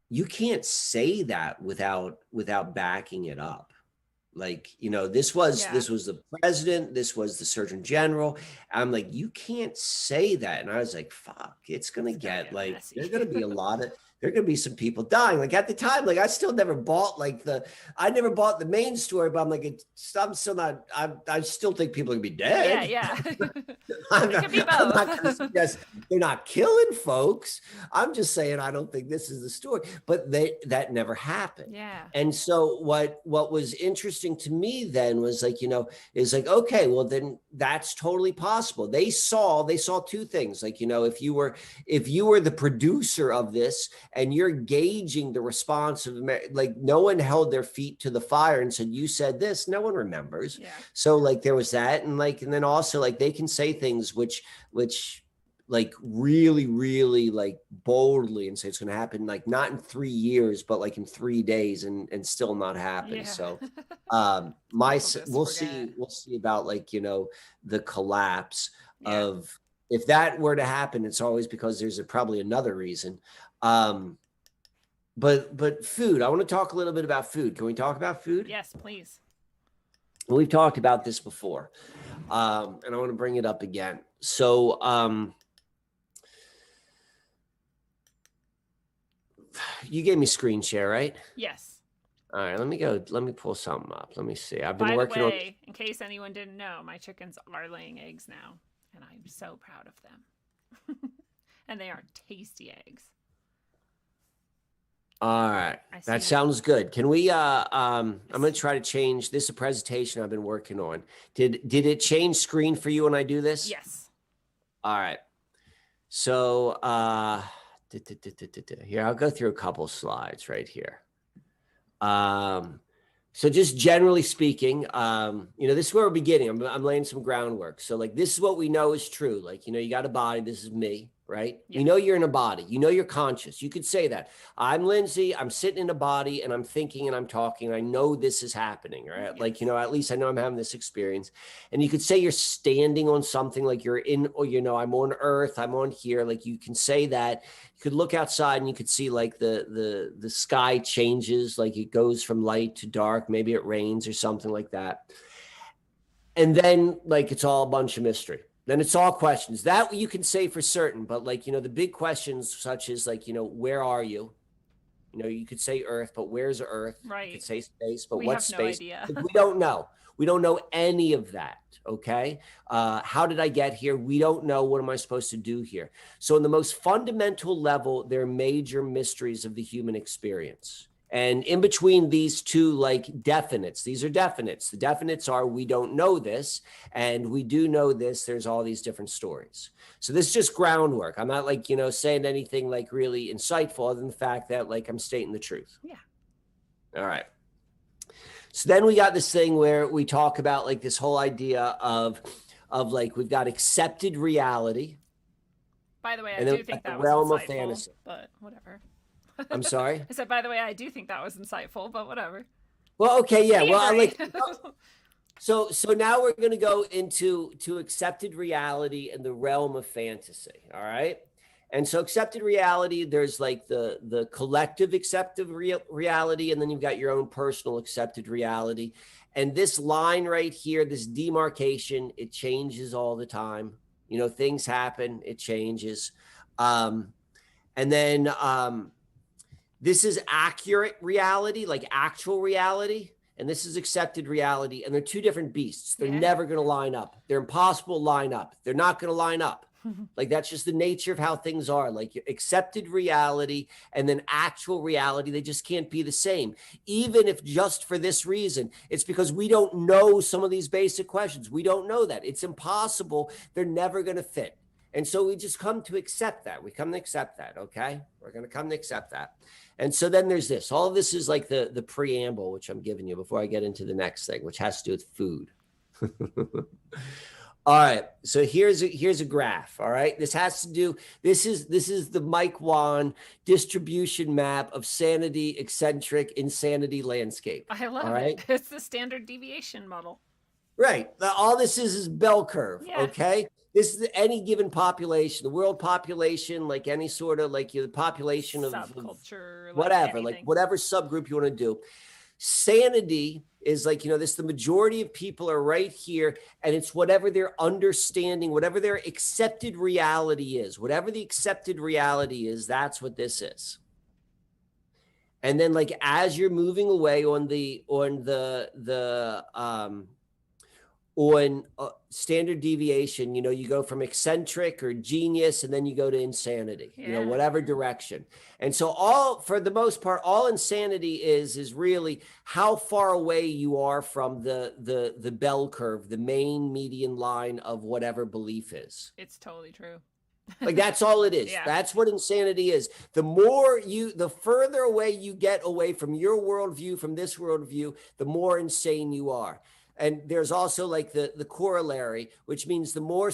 you can't say that without backing it up. Like, this was the president, this was the Surgeon General. I'm like, you can't say that. And I was like, fuck, it's going to get like, messy. There's going to be there are going to be some people dying. Like at the time, like I still never bought I never bought the main story, but I'm like, I'm still not, I still think people are going to be dead. Yeah. I'm not going to suggest they're not killing folks. I'm just saying, I don't think this is the story, but that never happened. Yeah. And so what was interesting to me then was like, is like, okay, well then that's totally possible. They saw 2 things. Like, if you were the producer of this, and you're gauging the response of, like, no one held their feet to the fire and said, you said this, no one remembers. Yeah. So like there was that. And then also like they can say things which like really, really like boldly and say it's going to happen, like not in 3 years, but like in 3 days and still not happen. Yeah. So we'll see about like, the collapse of, if that were to happen, it's always because there's probably another reason. But food, I want to talk a little bit about food. Can we talk about food? Yes, please. We've talked about this before. And I want to bring it up again. So, you gave me screen share, right? Yes. All right, let me pull something up. Let me see. I've been working on, in case anyone didn't know, my chickens are laying eggs now, and I'm so proud of them. And they are tasty eggs. All right. That sounds good. Can we, I'm going to try to change this, a presentation I've been working on. Did it change screen for you when I do this? Yes. All right. So, here, I'll go through a couple slides right here. So just generally speaking, this is where we're beginning. I'm laying some groundwork. So like, this is what we know is true. Like, you got a body, this is me. Right? Yeah. You're in a body, you're conscious. You could say that I'm Lindsay, I'm sitting in a body and I'm thinking and I'm talking. I know this is happening, right? Yes. Like, at least I know I'm having this experience. And you could say you're standing on something, like you're in, or, I'm on earth, I'm on here. Like you can say that. You could look outside and you could see like the sky changes, like it goes from light to dark. Maybe it rains or something like that. And then like, it's all a bunch of mystery. Then it's all questions that you can say for certain, but like, the big questions such as like, where are you? You could say Earth, but where's Earth? Right. You could say space, but what space? No idea. We don't know. We don't know any of that. Okay. How did I get here? We don't know. What am I supposed to do here? So in the most fundamental level, there are major mysteries of the human experience. And in between these two, like definites, these are definites. The definites are, we don't know this, and we do know this. There's all these different stories. So this is just groundwork. I'm not like, saying anything like really insightful other than the fact that like I'm stating the truth. Yeah. All right. So then we got this thing where we talk about like this whole idea of like, we've got accepted reality. By the way, I do think that was realm of fantasy, but whatever. I'm sorry. I said, by the way, I do think that was insightful, but whatever. Well, okay, yeah. Well, I like. So now we're going to go into accepted reality and the realm of fantasy. All right. And so accepted reality, there's like the collective accepted reality, and then you've got your own personal accepted reality. And this line right here, this demarcation, it changes all the time. Things happen, it changes. And then this is accurate reality, like actual reality. and this is accepted reality, and they're two different beasts. They're Yeah. never going to line up. They're impossible to line up. They're not going to line up. Like, that's just the nature of how things are. Like, accepted reality and then actual reality, they just can't be the same. Even if just for this reason, it's because we don't know some of these basic questions. We don't know that. It's impossible. They're never going to fit. And so we just come to accept that. We come to accept that, okay? We're going to come to accept that. And so then there's this. All of this is like the preamble, which I'm giving you before I get into the next thing, which has to do with food. All right, so here's a graph. All right, this is the Mike Wann distribution map of sanity, eccentric, insanity landscape. I love right? it. It's the standard deviation model. Right. All this is bell curve. Yeah. Okay. This is any given population, the world population, like any sort of like the population of subculture, whatever, like like whatever subgroup you want to do. Sanity is like, this, the majority of people are right here, and it's whatever their understanding, whatever their accepted reality is, whatever the accepted reality is, that's what this is. And then like, as you're moving away on standard deviation, you go from eccentric or genius, and then you go to insanity, whatever direction. And so for the most part, all insanity is really how far away you are from the bell curve, the main median line of whatever belief is. It's totally true. Like, that's all it is. Yeah. That's what insanity is. The further away you get away from your worldview, from this worldview, the more insane you are. And there's also like the corollary, which means the more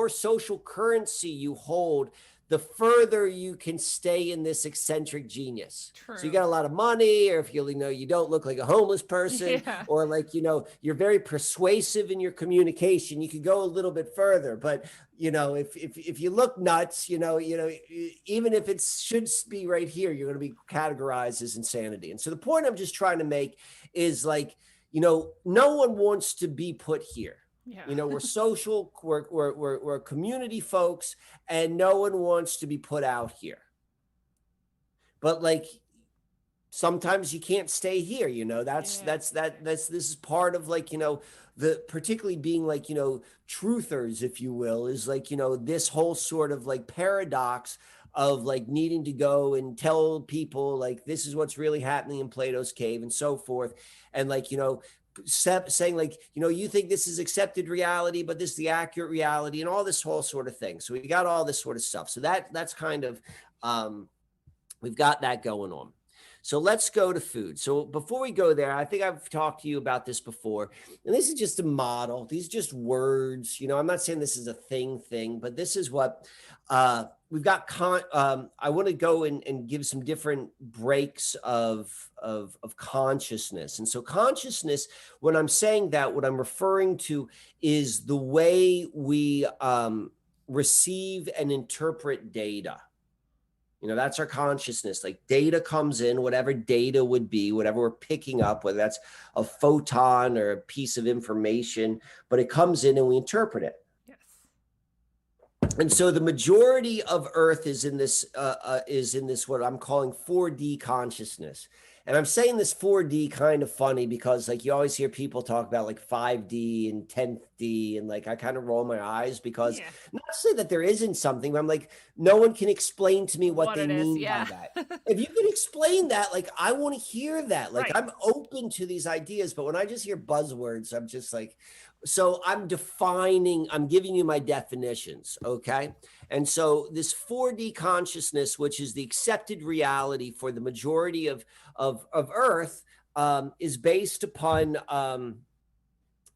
social currency you hold, the further you can stay in this eccentric genius. True. So you got a lot of money, or if you don't look like a homeless person, or like, you're very persuasive in your communication, you could go a little bit further. But, if you look nuts, even if it should be right here, you're going to be categorized as insanity. And so the point I'm just trying to make is like, no one wants to be put here. Yeah. We're social, we're community folks, and no one wants to be put out here. But like, sometimes you can't stay here, this is part of like, particularly being like, truthers, if you will, is like, this whole sort of like paradox of like needing to go and tell people like, this is what's really happening in Plato's cave and so forth. And like, saying like, you think this is accepted reality, but this is the accurate reality, and all this whole sort of thing. So we got all this sort of stuff. So that's kind of, we've got that going on. So let's go to food. So before we go there, I think I've talked to you about this before, and this is just a model. These are just words. I'm not saying this is a thing, but this is what we've got. I want to go and give some different breaks of consciousness. And so consciousness, when I'm saying that, what I'm referring to is the way we receive and interpret data. That's our consciousness. Like, data comes in, whatever data would be, whatever we're picking up, whether that's a photon or a piece of information, but it comes in and we interpret it. Yes. And so the majority of Earth is in this what I'm calling 4D consciousness. And I'm saying this 4D kind of funny because like you always hear people talk about like 5D and 10th D, and like I kind of roll my eyes because not to say that there isn't something, but I'm like, no one can explain to me what they mean by that. If you can explain that, like I want to hear that. Like I'm open to these ideas, but when I just hear buzzwords, I'm just like, so I'm giving you my definitions, okay? And so this 4D consciousness, which is the accepted reality for the majority of Earth, is based upon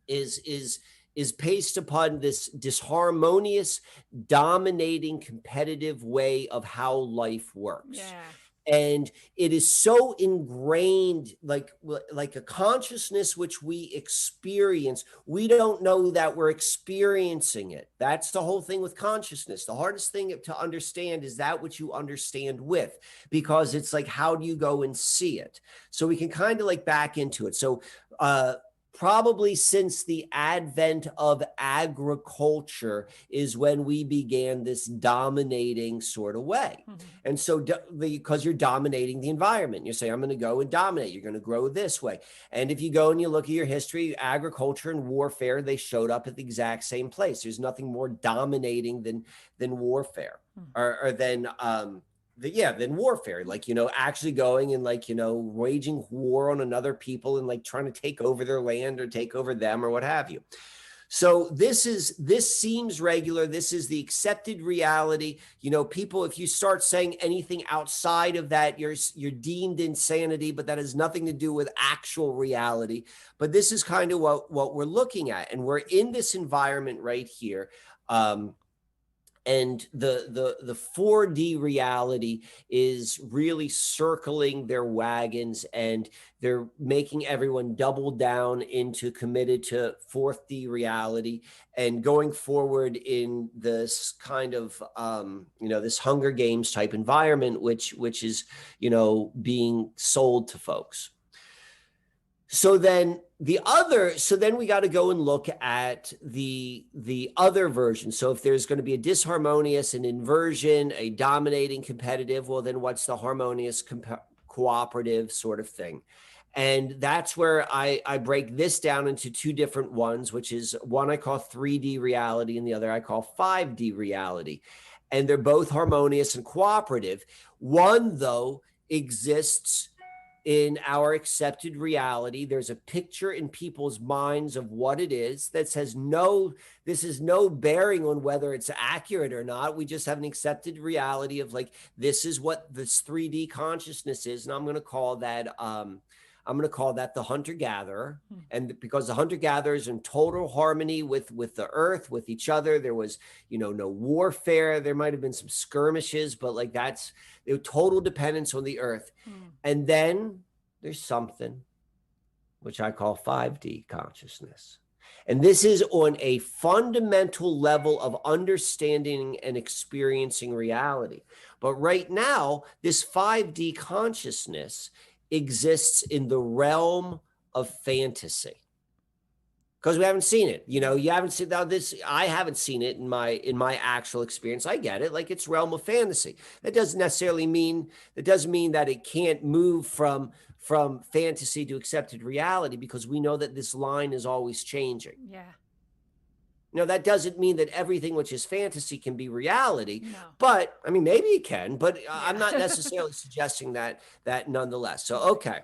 is based upon this disharmonious, dominating, competitive way of how life works. Yeah. And it is so ingrained, like a consciousness which we experience. We don't know that we're experiencing it. That's the whole thing with consciousness. The hardest thing to understand is that which you understand with, because it's like, how do you go and see it? So we can kind of like back into it. So probably since the advent of agriculture is when we began this dominating sort of way. Mhm. And so because you're dominating the environment, you say, I'm going to go and dominate. You're going to grow this way. And if you go and you look at your history, agriculture and warfare, they showed up at the exact same place. There's nothing more dominating than warfare or than than warfare, like, actually going and like, waging war on another people and like trying to take over their land or take over them or what have you. So this seems regular. This is the accepted reality. People, if you start saying anything outside of that, you're deemed insanity, but that has nothing to do with actual reality. But this is kind of what we're looking at. And we're in this environment right here. And the 4D reality is really circling their wagons, and they're making everyone double down into committed to 4D reality and going forward in this kind of this Hunger Games type environment, which is being sold to folks. So then we got to go and look at the other version. So if there's going to be a disharmonious, an inversion, a dominating competitive, well, then what's the harmonious cooperative sort of thing? And that's where I break this down into two different ones, which is one I call 3D reality and the other I call 5D reality. And they're both harmonious and cooperative. One, though, exists in our accepted reality. There's a picture in people's minds of what it is that says, this is no bearing on whether it's accurate or not. We just have an accepted reality of like, this is what this 3D consciousness is. And I'm going to call that the hunter-gatherer. And because the hunter-gatherer is in total harmony with the earth, with each other, there was, no warfare. There might've been some skirmishes, but like that's total dependence on the earth. And then there's something which I call 5D consciousness. And this is on a fundamental level of understanding and experiencing reality. But right now, this 5D consciousness exists in the realm of fantasy because we haven't seen it. You haven't seen this. I haven't seen it in my actual experience. I get it. Like, it's realm of fantasy. That doesn't necessarily mean that it can't move from fantasy to accepted reality, because we know that this line is always changing. Yeah. That doesn't mean that everything which is fantasy can be reality, No. but I mean, maybe it can, but I'm not necessarily suggesting that nonetheless. So, okay.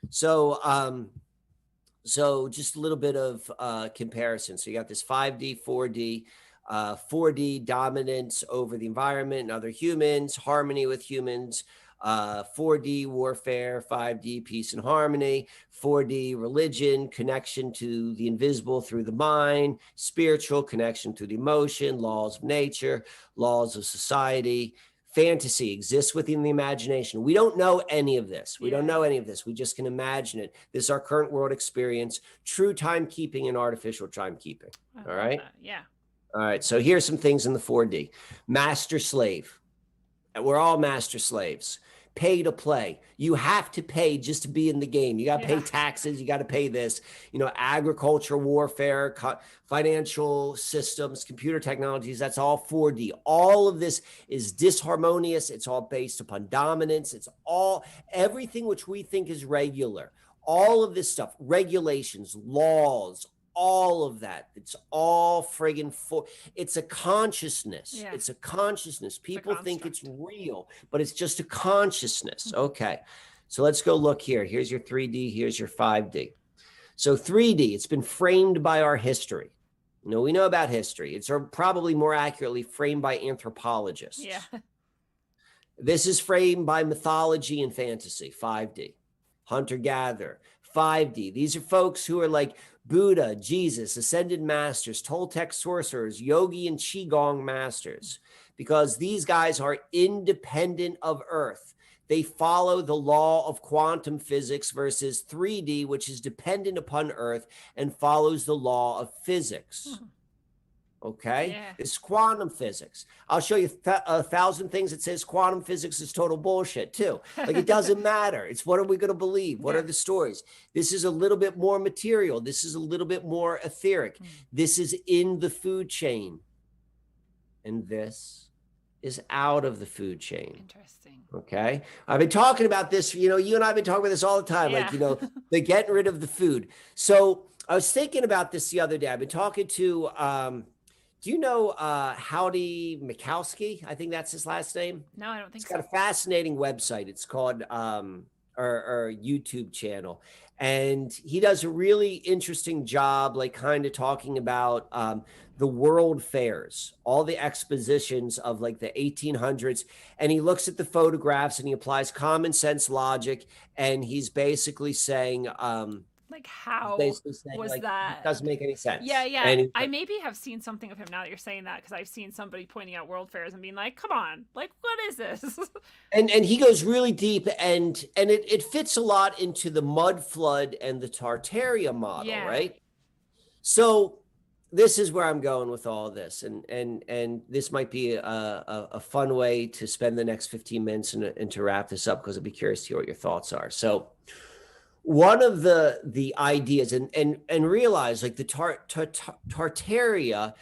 So just a little bit of comparison. So you got this 5D, 4D, 4D dominance over the environment and other humans, harmony with humans, 4D warfare, 5D peace and harmony, 4D religion, connection to the invisible through the mind, spiritual connection to the emotion, laws of nature, laws of society. Fantasy exists within the imagination. We don't know any of this. We don't know any of this. We just can imagine it. This is our current world experience, true timekeeping and artificial timekeeping. All right. Yeah. All right. So here's some things in the 4D. Master slave. We're all master slaves. Pay to play. You have to pay just to be in the game. You got to pay taxes. You got to pay this, agriculture, warfare, financial systems, computer technologies. That's all 4D. All of this is disharmonious. It's all based upon dominance. It's all everything which we think is regular. All of this stuff, regulations, laws, all of that. It's all friggin' it's a consciousness. Yeah. It's a consciousness. People think it's real, but it's just a consciousness. Okay. So let's go look here. Here's your 3D. Here's your 5D. So 3D, it's been framed by our history. We know about history. It's probably more accurately framed by anthropologists. Yeah. This is framed by mythology and fantasy, 5D. Hunter-gatherer, 5D. These are folks who are like Buddha, Jesus, ascended masters, Toltec sorcerers, yogi and qigong masters, because these guys are independent of Earth. They follow the law of quantum physics versus 3D, which is dependent upon Earth and follows the law of physics. Okay. Yeah. It's quantum physics. I'll show you 1,000 things that says quantum physics is total bullshit too. Like, it doesn't matter. It's what are we going to believe? What are the stories? This is a little bit more material. This is a little bit more etheric. This is in the food chain. And this is out of the food chain. Interesting. Okay. I've been talking about this, you and I have been talking about this all the time. Yeah. Like, they're getting rid of the food. So I was thinking about this the other day. I've been talking to, do you know Howdy Mikowski? I think that's his last name. No, I don't think He's got a fascinating website. It's called, or YouTube channel. And he does a really interesting job, like kind of talking about the world fairs, all the expositions of like the 1800s. And he looks at the photographs and he applies common sense logic. And he's basically saying, like, how was like, that? It doesn't make any sense. Yeah. And I maybe have seen something of him now that you're saying that, because I've seen somebody pointing out world fairs and being like, come on, like, what is this? And he goes really deep, and it fits a lot into the mud flood and the Tartaria model, right? So this is where I'm going with all this, and this might be a fun way to spend the next 15 minutes and to wrap this up, because I'd be curious to hear what your thoughts are. So one of the ideas, and realize, like, the Tartaria,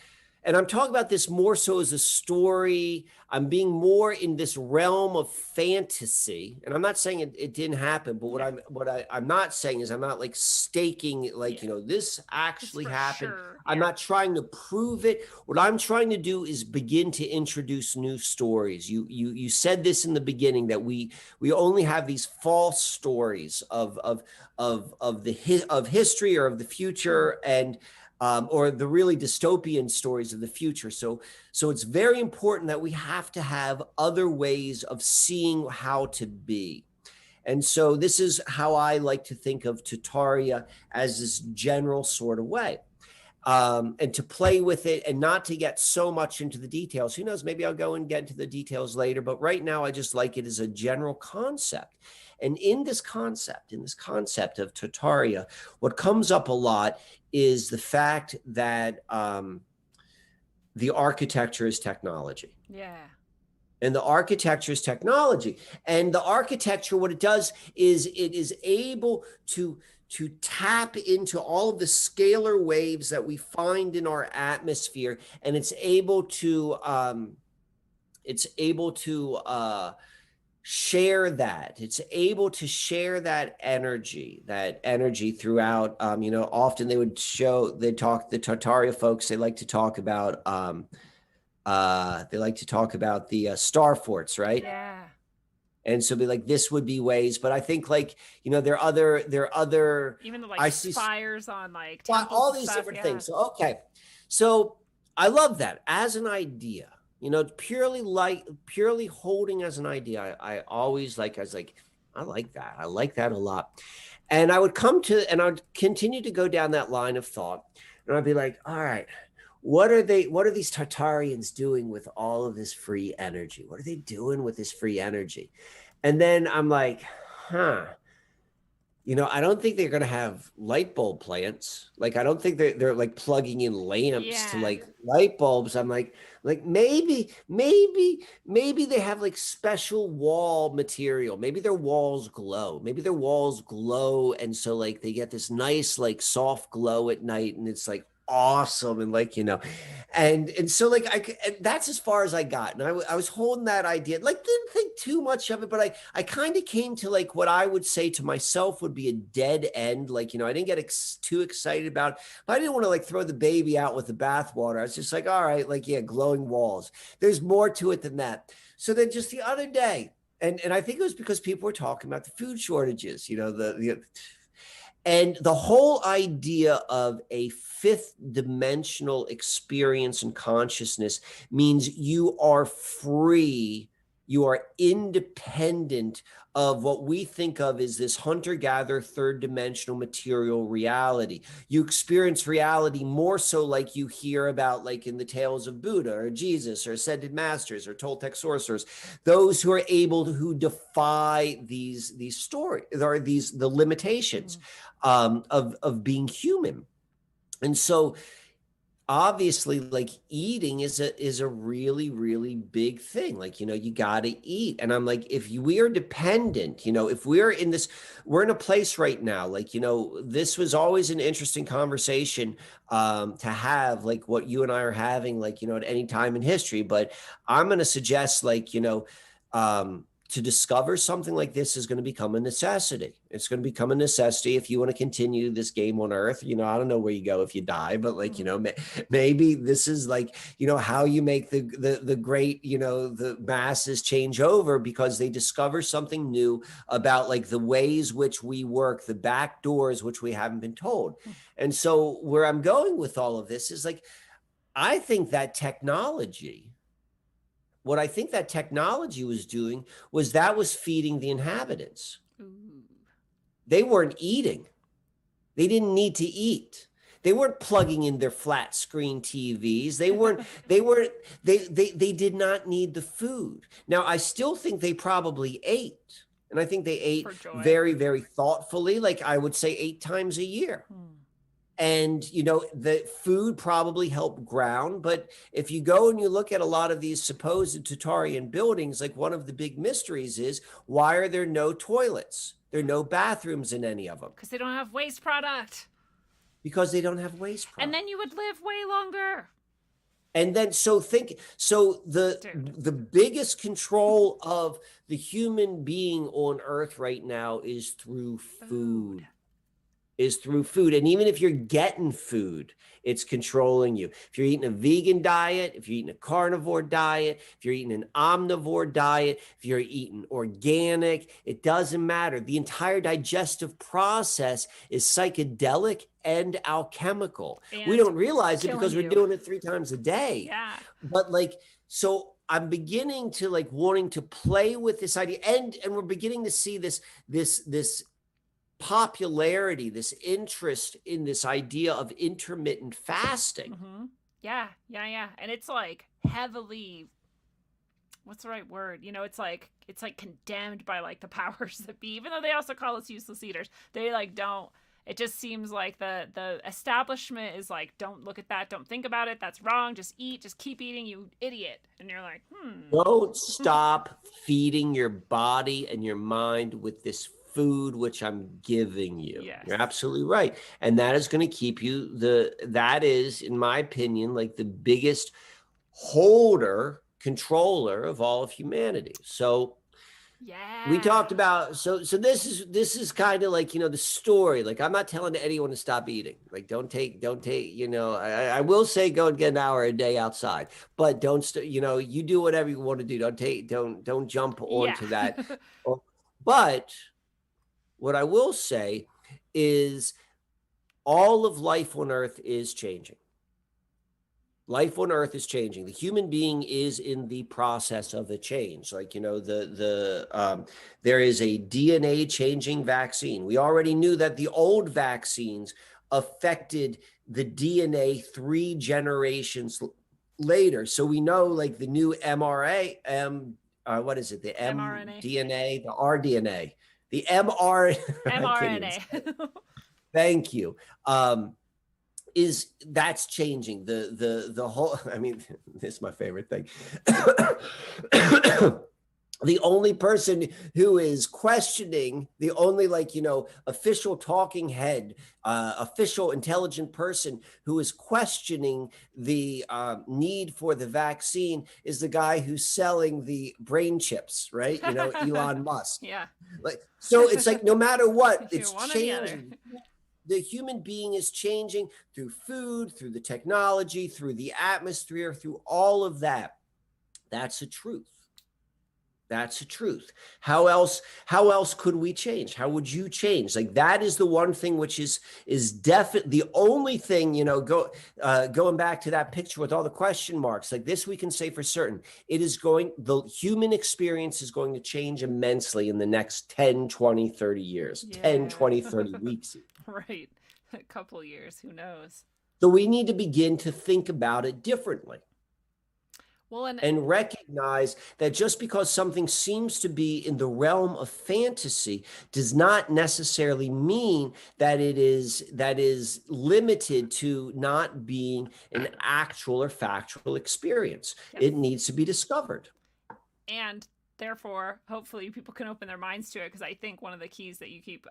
and I'm talking about this more so as a story. I'm being more in this realm of fantasy, and I'm not saying it didn't happen, but what I'm not saying is, I'm not like staking, like, this actually happened. Sure. I'm not trying to prove it. What I'm trying to do is begin to introduce new stories. You said this in the beginning, that we only have these false stories of history or of the future, and or the really dystopian stories of the future. So it's very important that we have to have other ways of seeing how to be. And so this is how I like to think of Tartaria, as this general sort of way. And to play with it and not to get so much into the details. Who knows, maybe I'll go and get into the details later, but right now I just like it as a general concept. And in this concept of Tartaria, what comes up a lot is the fact that the architecture is technology. Yeah. And the architecture is technology. And the architecture, what it does is it is able to tap into all of the scalar waves that we find in our atmosphere, and it's able to share that. It's able to share that energy throughout. Often the Tartaria folks, they like to talk about the star forts, right? Yeah. And so be like, this would be ways, but I think, like, there are other even the, like, spires on, like, temples, all these stuff, different things. So, okay. So I love that as an idea, purely holding as an idea. I always like, I was like, I like that. I like that a lot. And I would I'd continue to go down that line of thought, and I'd be like, all right, what are these Tartarians doing with all of this free energy? What are they doing with this free energy? And then I'm like, I don't think they're going to have light bulb plants. Like, I don't think they're like plugging in lamps to like light bulbs. I'm like maybe they have like special wall material. Maybe their walls glow. And so, like, they get this nice, like, soft glow at night, and it's like awesome. And, like, and so, like, and that's as far as I got. And I was holding that idea, like, didn't think too much of it, but I kind of came to, like, what I would say to myself would be a dead end. Like, I didn't get too excited about it, but I didn't want to, like, throw the baby out with the bathwater. I was just like, all right, like, yeah, glowing walls. There's more to it than that. So then just the other day, and I think it was because people were talking about the food shortages, and the whole idea of a fifth dimensional experience and consciousness means you are free, you are independent of what we think of as this hunter-gatherer third dimensional material reality. You experience reality more so like you hear about, like, in the tales of Buddha or Jesus or ascended masters or Toltec sorcerers, those who are who defy these stories or the limitations of being human. And so obviously, like, eating is a really, really big thing. Like, you got to eat. And I'm like, if we are dependent, if we're in a place right now, like, this was always an interesting conversation to have, like what you and I are having, like, at any time in history. But I'm going to suggest, like, to discover something like this is going to become a necessity. It's going to become a necessity if you want to continue this game on Earth. I don't know where you go if you die, but like, maybe this is like, how you make the great, the masses change over, because they discover something new about like the ways which we work, the back doors which we haven't been told. And so where I'm going with all of this is like, I think that technology, what I think that technology was doing was that was feeding the inhabitants. Ooh. They weren't eating. They didn't need to eat. They weren't plugging in their flat screen TVs. They did not need the food. Now, I still think they probably ate. And I think they ate very, very thoughtfully, like I would say 8 times a year. And, the food probably helped ground. But if you go and you look at a lot of these supposed Tatarian buildings, like one of the big mysteries is, why are there no toilets? There are no bathrooms in any of them. Because they don't have waste product. Because they don't have waste product. And then you would live way longer. And then, the biggest control of the human being on Earth right now is through food. And even if you're getting food, it's controlling you. If you're eating a vegan diet, if you're eating a carnivore diet, if you're eating an omnivore diet, if you're eating organic, it doesn't matter. The entire digestive process is psychedelic and alchemical. And we don't realize it because we're doing it 3 times a day. Yeah. But like, so I'm beginning to like wanting to play with this idea, and we're beginning to see this popularity, this interest in this idea of intermittent fasting. Yeah. And it's like heavily, what's the right word? It's like condemned by like the powers that be, even though they also call us useless eaters. They like don't. It just seems like the establishment is like, don't look at that, don't think about it, that's wrong, just eat, just keep eating, you idiot. And you're like, Don't stop feeding your body and your mind with this food which I'm giving you. Yes. You're absolutely right. And that is going to keep you that is, in my opinion, like the biggest controller of all of humanity. So we talked about, so this is kind of like, the story. Like, I'm not telling anyone to stop eating. Like, don't take, I will say go and get an hour a day outside, but don't, you do whatever you want to do. Don't jump onto that. But what I will say is all of life on Earth is changing. Life on Earth is changing. The human being is in the process of a change. Like, there is a DNA changing vaccine. We already knew that the old vaccines affected the DNA 3 generations later. So we know, like, the new mRNA, what is it? The mRNA, the rDNA. The mRNA. Thank you. That's changing the whole. I mean, this is my favorite thing. The only person who is questioning, the only official talking head, official intelligent person who is questioning the need for the vaccine is the guy who's selling the brain chips, right? Elon Musk. Yeah. So it's like, no matter what, it's changing. The human being is changing through food, through the technology, through the atmosphere, through all of that. That's the truth. That's the truth. How else could we change? How would you change? Like, that is the one thing which is definitely the only thing, going back to that picture with all the question marks, like this, we can say for certain, the human experience is going to change immensely in the next 10, 20, 30 years, 10, 20, 30 weeks. Right. A couple years, who knows? So we need to begin to think about it differently. Well, and recognize that just because something seems to be in the realm of fantasy does not necessarily mean that it is limited to not being an actual or factual experience. yes. It needs to be discovered. And therefore, hopefully people can open their minds to it, because I think one of the keys that you keep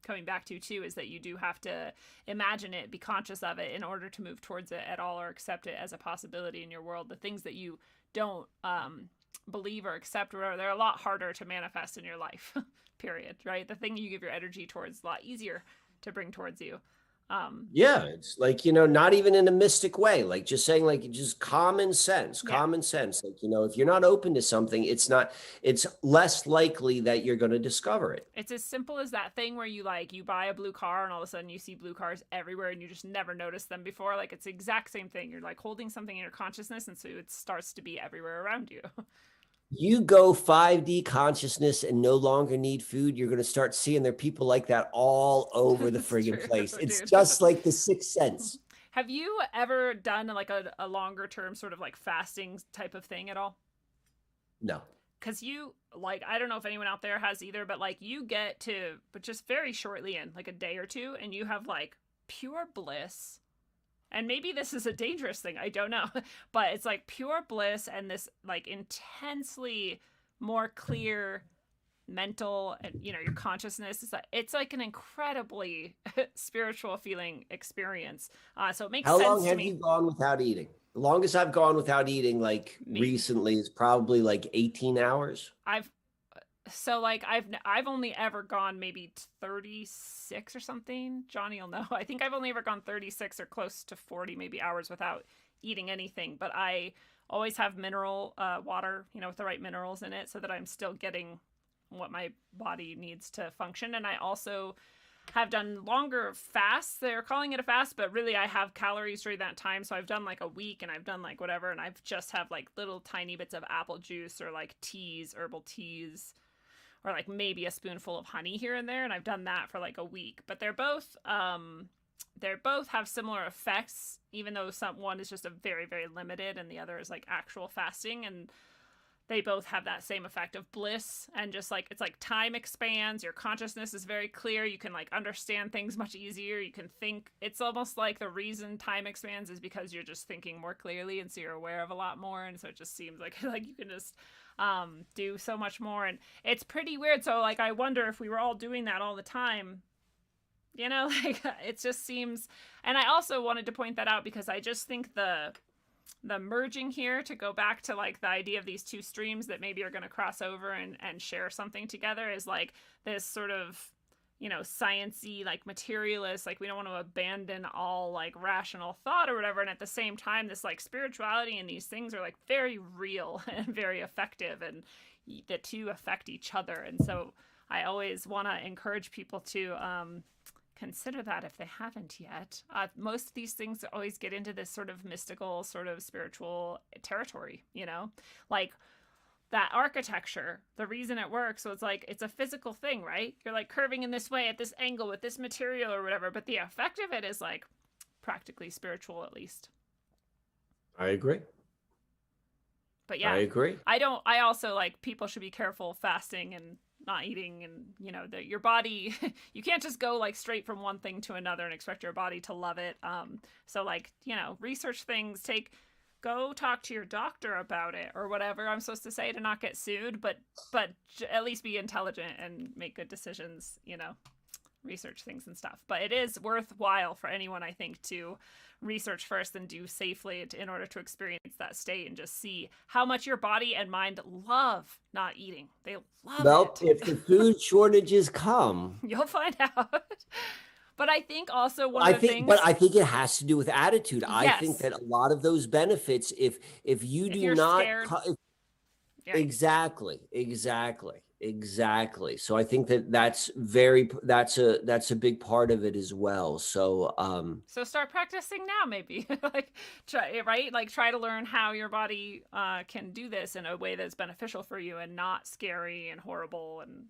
coming back to too is that you do have to imagine it, be conscious of it in order to move towards it at all or accept it as a possibility in your world. The things that you don't believe or accept or whatever, they're a lot harder to manifest in your life, period, right? The thing you give your energy towards is a lot easier to bring towards you. Yeah, it's like, not even in a mystic way, like just saying, like, just common sense, Yeah. like, if you're not open to something, it's less likely that you're going to discover it. It's as simple as that thing where you buy a blue car and all of a sudden you see blue cars everywhere and you just never noticed them before. Like, it's the exact same thing. You're like holding something in your consciousness, and so it starts to be everywhere around you. You go 5D consciousness and no longer need food, you're going to start seeing there are people like that all over the friggin' place. It's just like the Sixth Sense. Have you ever done like a longer term sort of like fasting type of thing at all? No. Because you, like, I don't know if anyone out there has either, but like you get to, but just very shortly in, like a day or two, and you have like pure bliss. And maybe this is a dangerous thing, I don't know, but it's like pure bliss and this like intensely more clear mental and your consciousness is it's like an incredibly spiritual feeling experience. So it makes sense to me. How long have you gone without eating? The longest I've gone without eating, like recently, is probably like 18 hours. I've only ever gone maybe 36 or something. Johnny will know. I think I've only ever gone 36 or close to 40 maybe hours without eating anything. But I always have mineral water, with the right minerals in it, so that I'm still getting what my body needs to function. And I also have done longer fasts. They're calling it a fast, but really I have calories during that time. So I've done like a week and I've done like whatever. And I've just have like little tiny bits of apple juice or like teas, herbal teas, or like maybe a spoonful of honey here and there. And I've done that for like a week, but they're both have similar effects, even though one is just a very, very limited and the other is like actual fasting. And they both have that same effect of bliss, and just like, it's like time expands, your consciousness is very clear, you can like understand things much easier, you can think. It's almost like the reason time expands is because you're just thinking more clearly, and so you're aware of a lot more, and so it just seems like you can just do so much more. And it's pretty weird. So like I wonder if we were all doing that all the time, like it just seems. And I also wanted to point that out because I just think the merging here, to go back to like the idea of these two streams that maybe are going to cross over and share something together, is like this sort of sciencey, like materialist, like we don't want to abandon all like rational thought or whatever, and at the same time this like spirituality and these things are like very real and very effective, and the two affect each other. And so I always want to encourage people to consider that if they haven't yet. Most of these things always get into this sort of mystical, sort of spiritual territory, like that architecture, the reason it works. So it's like, it's a physical thing, right? You're like curving in this way at this angle with this material or whatever, but the effect of it is like practically spiritual, at least. I agree. But yeah, I agree. I also like, people should be careful fasting and not eating, and that your body, you can't just go like straight from one thing to another and expect your body to love it. So like, research things, go talk to your doctor about it or whatever I'm supposed to say to not get sued, but at least be intelligent and make good decisions, research things and stuff. But it is worthwhile for anyone, I think, to research first and do safely in order to experience that state and just see how much your body and mind love not eating. They love it. Well, if the food shortages come, you'll find out. But I think also one of the things... But I think it has to do with attitude. Yes. I think that a lot of those benefits, if you do not... Yeah. Exactly. So I think that's a big part of it as well. So so start practicing now, maybe. Try to learn how your body can do this in a way that's beneficial for you and not scary and horrible, and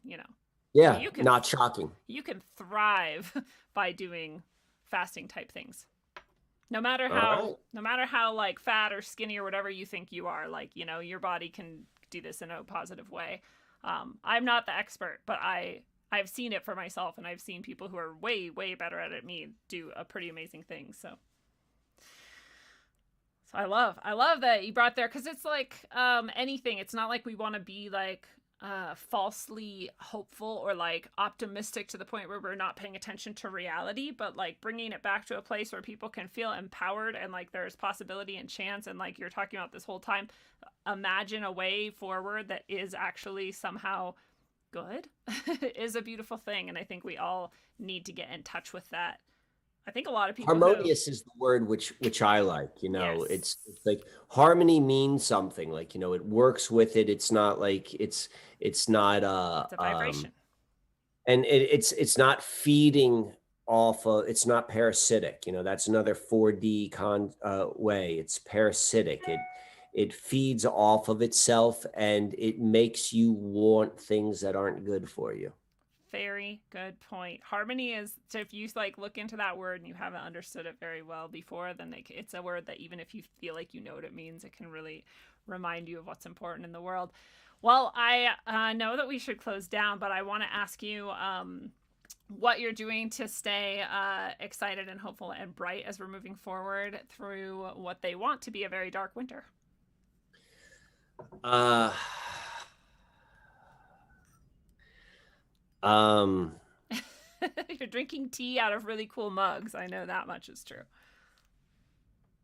yeah, not shocking. You can thrive by doing fasting type things. No matter All how, right. no matter how like fat or skinny or whatever you think you are, like, you know, your body can do this in a positive way. I'm not the expert, but I've seen it for myself, and I've seen people who are way, way better at it than me do a pretty amazing thing. So I love that you brought there, because it's like anything. It's not like we want to be like falsely hopeful or like optimistic to the point where we're not paying attention to reality, but like bringing it back to a place where people can feel empowered and like there's possibility and chance, and like you're talking about this whole time, imagine a way forward that is actually somehow good is a beautiful thing. And I think we all need to get in touch with that. I think a lot of people who, Harmonious is the word which I like, yes, it's like harmony means something, like, it works with it. It's not like it's not it's a vibration. and it's not feeding off of, it's not parasitic, that's another 4D way. It's parasitic. It feeds off of itself, and it makes you want things that aren't good for you. Very good point. Harmony is, so if you like look into that word and you haven't understood it very well before, then it's a word that even if you feel like you know what it means, it can really remind you of what's important in the world. Well, I know that we should close down, but I want to ask you what you're doing to stay excited and hopeful and bright as we're moving forward through what they want to be a very dark winter. You're drinking tea out of really cool mugs. I know that much is true.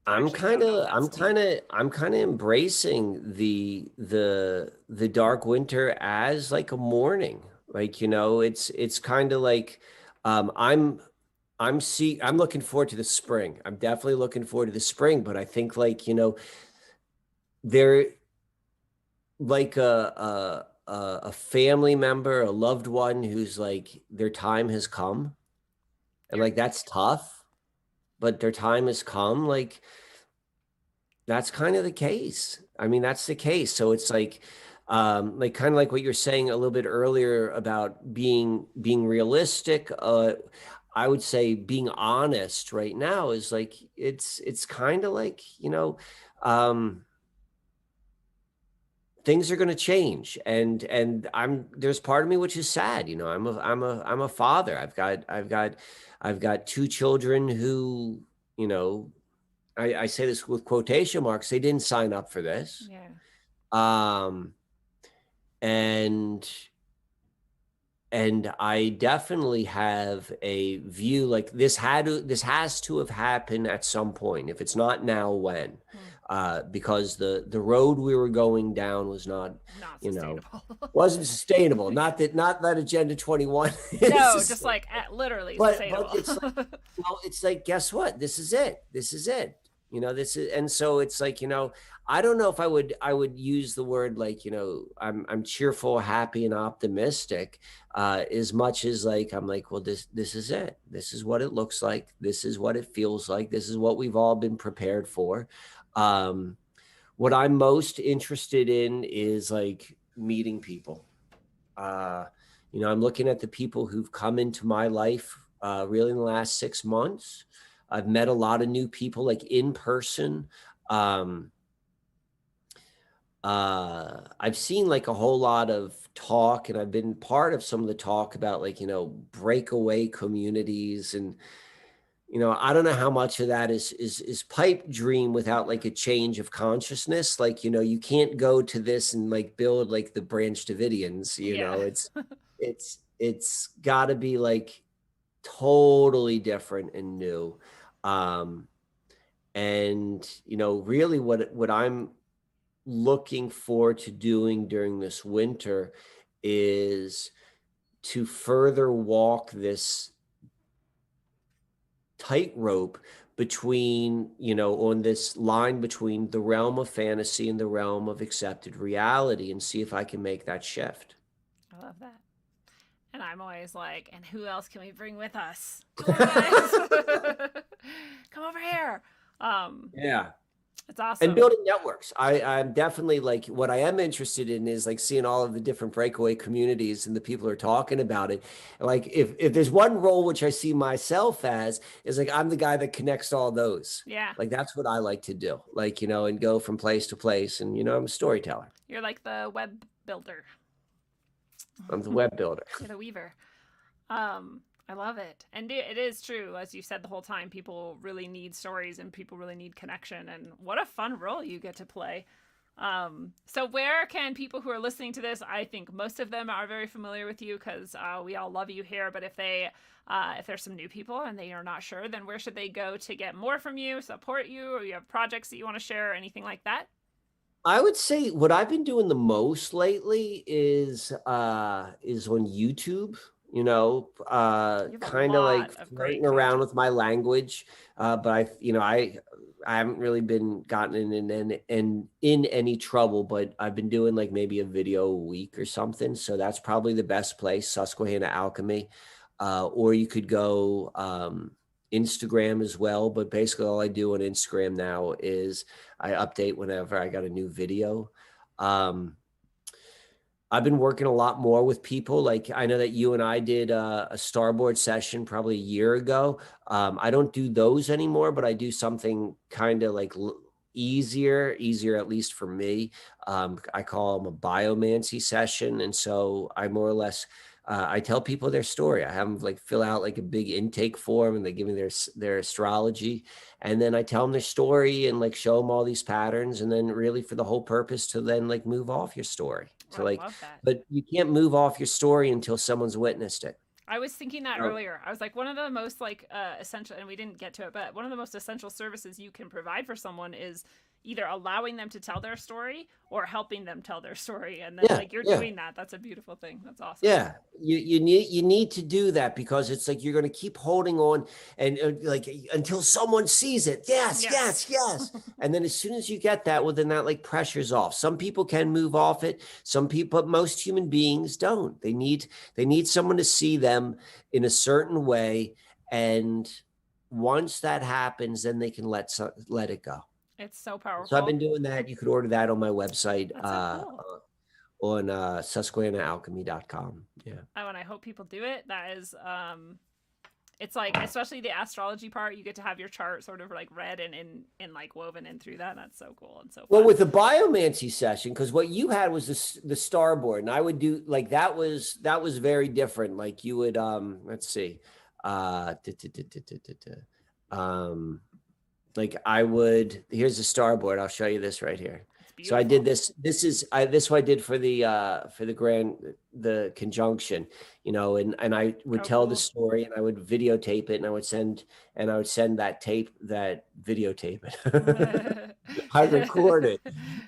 I'm kind of embracing the dark winter as like a morning. Like, it's kind of like I'm looking forward to the spring. I'm definitely looking forward to the spring, but I think like, they're like a family member, a loved one who's like their time has come, and like that's tough, but their time has come. Like that's kind of the case. I mean, that's the case. So it's like kind of like what you're saying a little bit earlier about being realistic. I would say being honest right now is like it's kind of like, things are going to change, and there's part of me which is sad. I'm a father. I've got two children who, I say this with quotation marks, they didn't sign up for this. Yeah. And I definitely have a view like this has to have happened at some point. If it's not now, when? Because the road we were going down was not sustainable. Wasn't sustainable. Not that Agenda 21. No, just like literally sustainable. But it's like, guess what? This is it. This is, and so it's like, I don't know if I would use the word like, I'm cheerful, happy, and optimistic, as much as like, I'm like, well, this is it. This is what it looks like. This is what it feels like. This is what we've all been prepared for. What I'm most interested in is like meeting people. I'm looking at the people who've come into my life, really in the last 6 months. I've met a lot of new people, like in person. I've seen like a whole lot of talk, and I've been part of some of the talk about like, breakaway communities. And, I don't know how much of that is pipe dream without like a change of consciousness. Like, you can't go to this and like build like the Branch Davidians, it's gotta be like totally different and new. And, really what I'm looking forward to doing during this winter is to further walk this tightrope between, on this line between the realm of fantasy and the realm of accepted reality, and see if I can make that shift. I love that. And I'm always like, and who else can we bring with us? Come on, guys. Come over here. Yeah. It's awesome. And building networks. I'm definitely like, what I am interested in is like seeing all of the different breakaway communities and the people who are talking about it. Like if there's one role which I see myself as is like, I'm the guy that connects all those. Yeah. Like that's what I like to do. Like, and go from place to place. And, I'm a storyteller. You're like the web builder. I'm the web builder. You're the weaver. I love it. And it is true, as you said the whole time, people really need stories and people really need connection. And what a fun role you get to play. So where can people who are listening to this, I think most of them are very familiar with you because we all love you here. But if there's some new people and they are not sure, then where should they go to get more from you, support you, or you have projects that you want to share or anything like that? I would say what I've been doing the most lately is on YouTube. Kind of like flirting around with my language. But I haven't really been gotten in any trouble, but I've been doing like maybe a video a week or something. So that's probably the best place, Susquehanna Alchemy. Or you could go Instagram as well. But basically all I do on Instagram now is I update whenever I got a new video. I've been working a lot more with people. Like I know that you and I did a starboard session probably a year ago. I don't do those anymore, but I do something kind of like easier at least for me. I call them a biomancy session. And so I more or less, I tell people their story. I have them like fill out like a big intake form and they give me their astrology. And then I tell them their story and like show them all these patterns. And then really for the whole purpose to then like move off your story. So like, but you can't move off your story until someone's witnessed it. I was thinking that earlier. I was like, one of the most like essential, and we didn't get to it, but one of the most essential services you can provide for someone is either allowing them to tell their story or helping them tell their story. And then like you're doing that. That's a beautiful thing. That's awesome. Yeah. You need to do that because it's like, you're going to keep holding on and like until someone sees it. Yes. And then as soon as you get that, well, then that like pressure's off. Some people can move off it. Some people, but most human beings don't. They need someone to see them in a certain way. And once that happens, then they can let it go. It's so powerful. So I've been doing that. You could order that on my website on susquehannaalchemy.com. Yeah. Oh, and I hope people do it. That is, it's like, especially the astrology part, you get to have your chart sort of like read and like woven in through that. That's so cool and so fun. Well, with the biomancy session, because what you had was the starboard, and I would do like that was very different. Like you would let's see, like I would, here's the starboard. I'll show you this right here. So I did this. This is what I did for the conjunction, and I would tell the story and I would videotape it and I would send that videotape it. I record it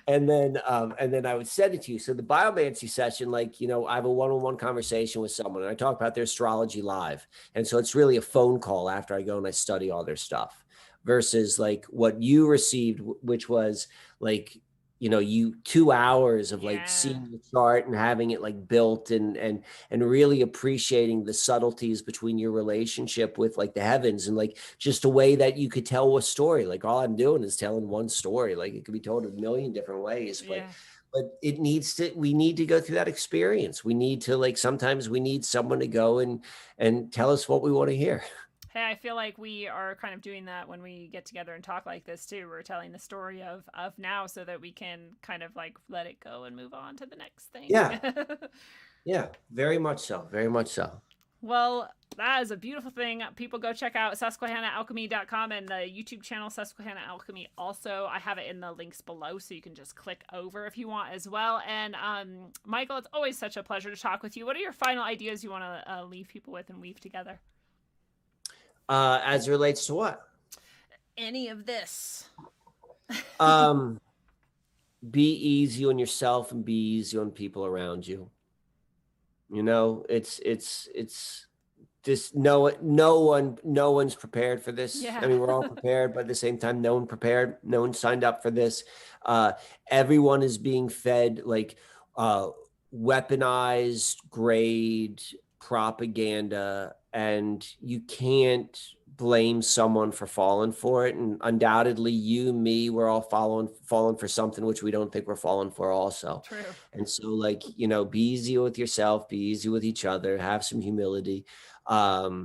and then I would send it to you. So the biomancy session, like, I have a one-on-one conversation with someone and I talk about their astrology live. And so it's really a phone call after I go and I study all their stuff. Versus like what you received, which was like, 2 hours of like seeing the chart and having it like built and really appreciating the subtleties between your relationship with like the heavens and like just a way that you could tell a story. Like all I'm doing is telling one story. Like it could be told a million different ways, but we need to go through that experience. We need to like, sometimes we need someone to go and tell us what we want to hear. Hey, I feel like we are kind of doing that when we get together and talk like this too. We're telling the story of now so that we can kind of like let it go and move on to the next thing. Yeah. Yeah, very much so. Very much so. Well, that is a beautiful thing. People go check out susquehannaalchemy.com and the YouTube channel Susquehanna Alchemy. Also, I have it in the links below, so you can just click over if you want as well. And Michael, it's always such a pleasure to talk with you. What are your final ideas you want to leave people with and weave together? As it relates to what? Any of this. Be easy on yourself and be easy on people around you. It's this. No one's prepared for this. Yeah. I mean, we're all prepared, but at the same time, no one prepared. No one signed up for this. Everyone is being fed like weaponized grade propaganda, and you can't blame someone for falling for it. And undoubtedly you, me, we're all falling for something which we don't think we're falling for also. True. And so like, you know, be easy with yourself, be easy with each other, have some humility, laugh.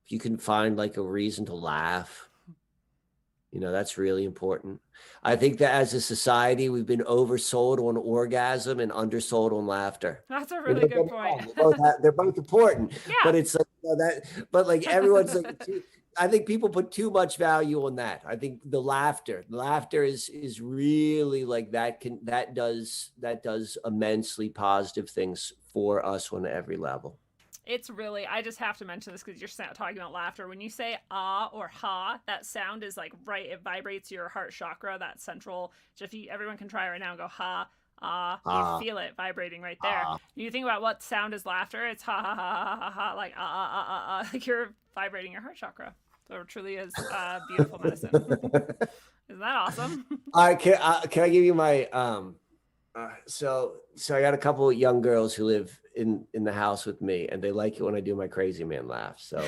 If you can find like a reason to laugh, you know, that's really important. I think that as a society, we've been oversold on orgasm and undersold on laughter. That's a really good point. They're both important, Yeah. but it's like, you know, but like everyone's like, I think people put too much value on that. I think the laughter is really like that does immensely positive things for us on every level. It's really, I just have to mention this because you're talking about laughter. When you say ah or ha, that sound is like right, it vibrates your heart chakra, that central. So if everyone can try right now and go ha, ah, you feel it vibrating right there. You think about what sound is laughter, it's ha ha ha ha ha ha, like like you're vibrating your heart chakra. So it truly is beautiful medicine. Isn't that awesome? Can I give you my so I got a couple of young girls who live in the house with me, and they like it when I do my crazy man laugh. So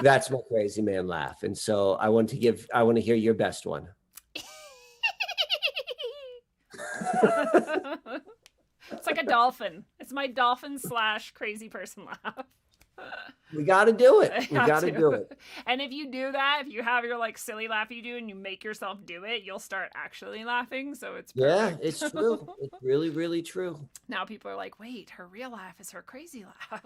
that's my crazy man laugh. And so I want to hear your best one. It's like a dolphin. It's my dolphin / crazy person laugh. We got to do it. We got to do it. And if you do that, if you have your like silly laugh you do and you make yourself do it, you'll start actually laughing. So it's perfect. Yeah, it's true. It's really, really true. Now people are like, wait, her real laugh is her crazy laugh.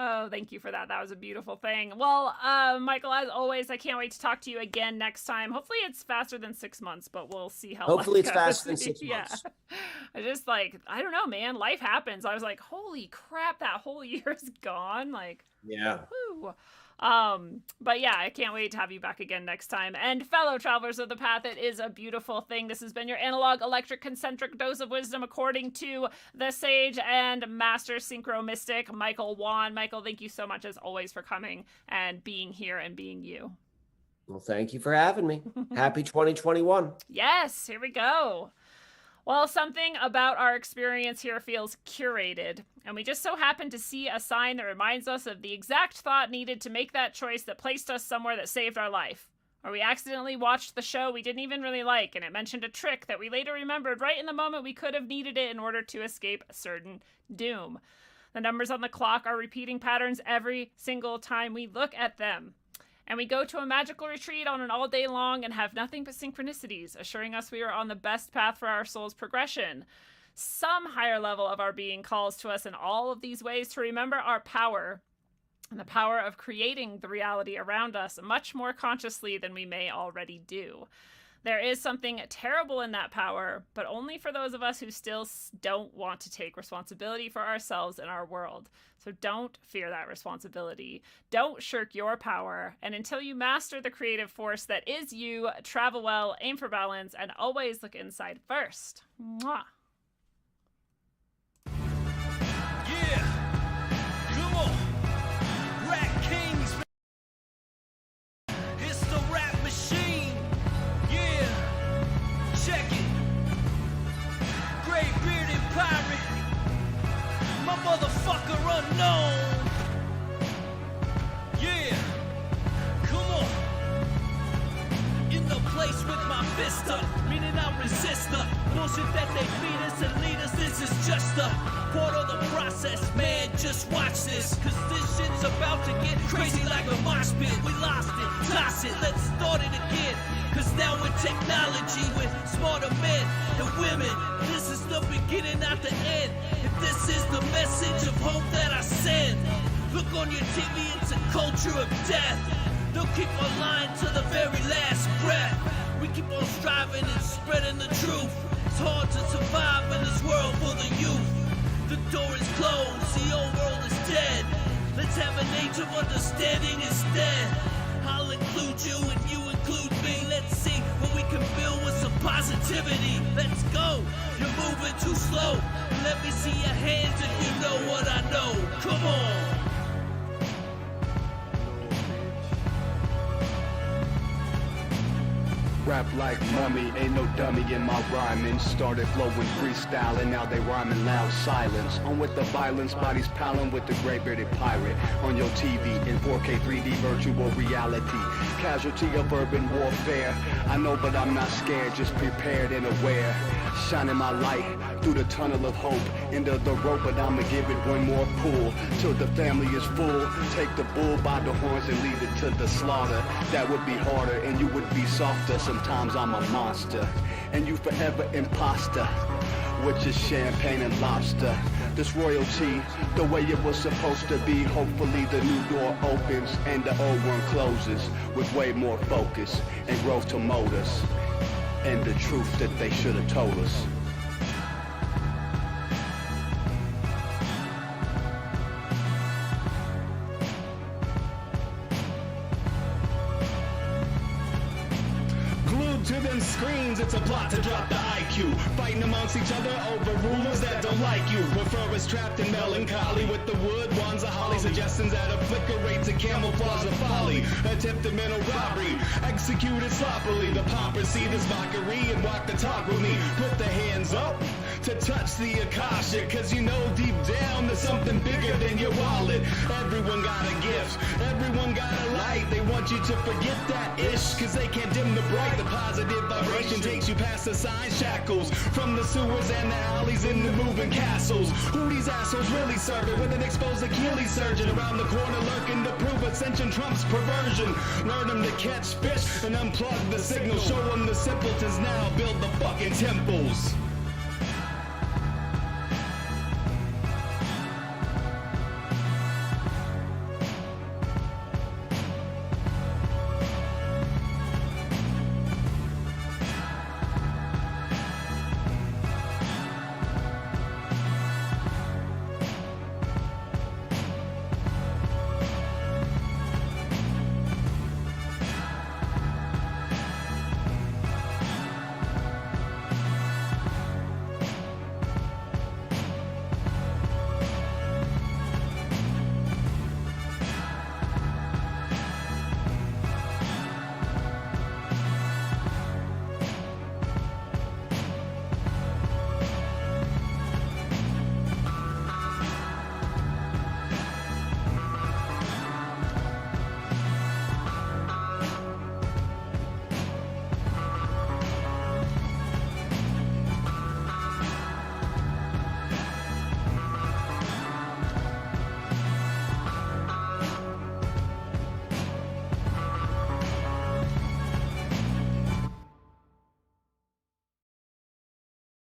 Oh, thank you for that. That was a beautiful thing. Well, Michael, as always, I can't wait to talk to you again next time. Hopefully it's faster than 6 months, but we'll see how Hopefully it's goes. faster than 6 months. I just like, I don't know, man. Life happens. I was like, holy crap, that whole year's gone. Like, yeah. whew. But yeah, I can't wait to have you back again next time. And fellow travelers of the path, it is a beautiful thing. This has been your analog electric concentric dose of wisdom according to the sage and master synchro-mystic, Michael Wann. Michael, thank you so much as always for coming and being here and being you. Well, thank you for having me. Happy 2021. Yes, here we go. Well, something about our experience here feels curated, and we just so happen to see a sign that reminds us of the exact thought needed to make that choice that placed us somewhere that saved our life. Or we accidentally watched the show we didn't even really like, and it mentioned a trick that we later remembered right in the moment we could have needed it in order to escape certain doom. The numbers on the clock are repeating patterns every single time we look at them. And we go to a magical retreat on an all day long and have nothing but synchronicities, assuring us we are on the best path for our soul's progression. Some higher level of our being calls to us in all of these ways to remember our power and the power of creating the reality around us much more consciously than we may already do. There is something terrible in that power, but only for those of us who still don't want to take responsibility for ourselves and our world. So don't fear that responsibility. Don't shirk your power. And until you master the creative force that is you, travel well, aim for balance, and always look inside first. Mwah. Yeah, come on, Rat Kings. It's the rap machine. Yeah, check it. Gray bearded pirate, my motherfucker unknown. Yeah, come on. In the place with my fist up, meaning I resist the bullshit that they feed us and lead us. This is just a part of the process, man. Just watch this, cause this shit's about to get crazy like a mosh pit. We lost it, toss it, let's start it again. Cause now with technology, with smarter men and women, this is the beginning, not the end. If this is the message of hope that I send, look on your TV, it's a culture of death. They'll keep on lying to the very last breath. We keep on striving and spreading the truth. It's hard to survive in this world for the youth. The door is closed, the old world is dead. Let's have an age of understanding instead. I'll include you and you include me. Let's see what we can build with some positivity. Let's go, you're moving too slow. Let me see your hands if you know what I know. Come on. Rap like mummy, ain't no dummy in my rhyming. Started flowing freestyle and now they rhyming loud silence. On with the violence, bodies piling with the gray bearded pirate. On your TV in 4K 3D virtual reality. Casualty of urban warfare. I know but I'm not scared, just prepared and aware. Shining my light through the tunnel of hope. Into the rope, but I'ma give it one more pull. Till the family is full. Take the bull by the horns and lead it to the slaughter. That would be harder and you would be softer. Sometimes I'm a monster and you forever imposter. Which is champagne and lobster. This royalty, the way it was supposed to be. Hopefully the new door opens and the old one closes. With way more focus and growth to mold us. And the truth that they should have told us. To them screens, it's a plot to drop the IQ. Fighting amongst each other over rulers that don't like you. Prefer us trapped in melancholy with the wood wands of holly. Suggestions that obliterate to camouflage the folly. Attempted mental robbery, executed sloppily. The paupers see this mockery and walk the talk with me. Put the hands up to touch the Akasha, cause you know deep down there's something bigger than your wallet. Everyone got a gift, everyone got a light. They want you to forget that ish, cause they can't dim the bright. The positive vibration takes you past the sign shackles. From the sewers and the alleys in the moving castles. Who these assholes really serving with an exposed Achilles surgeon around the corner lurking to prove ascension trumps perversion. Learn them to catch fish and unplug the signal. Show them the simpletons now build the fucking temples.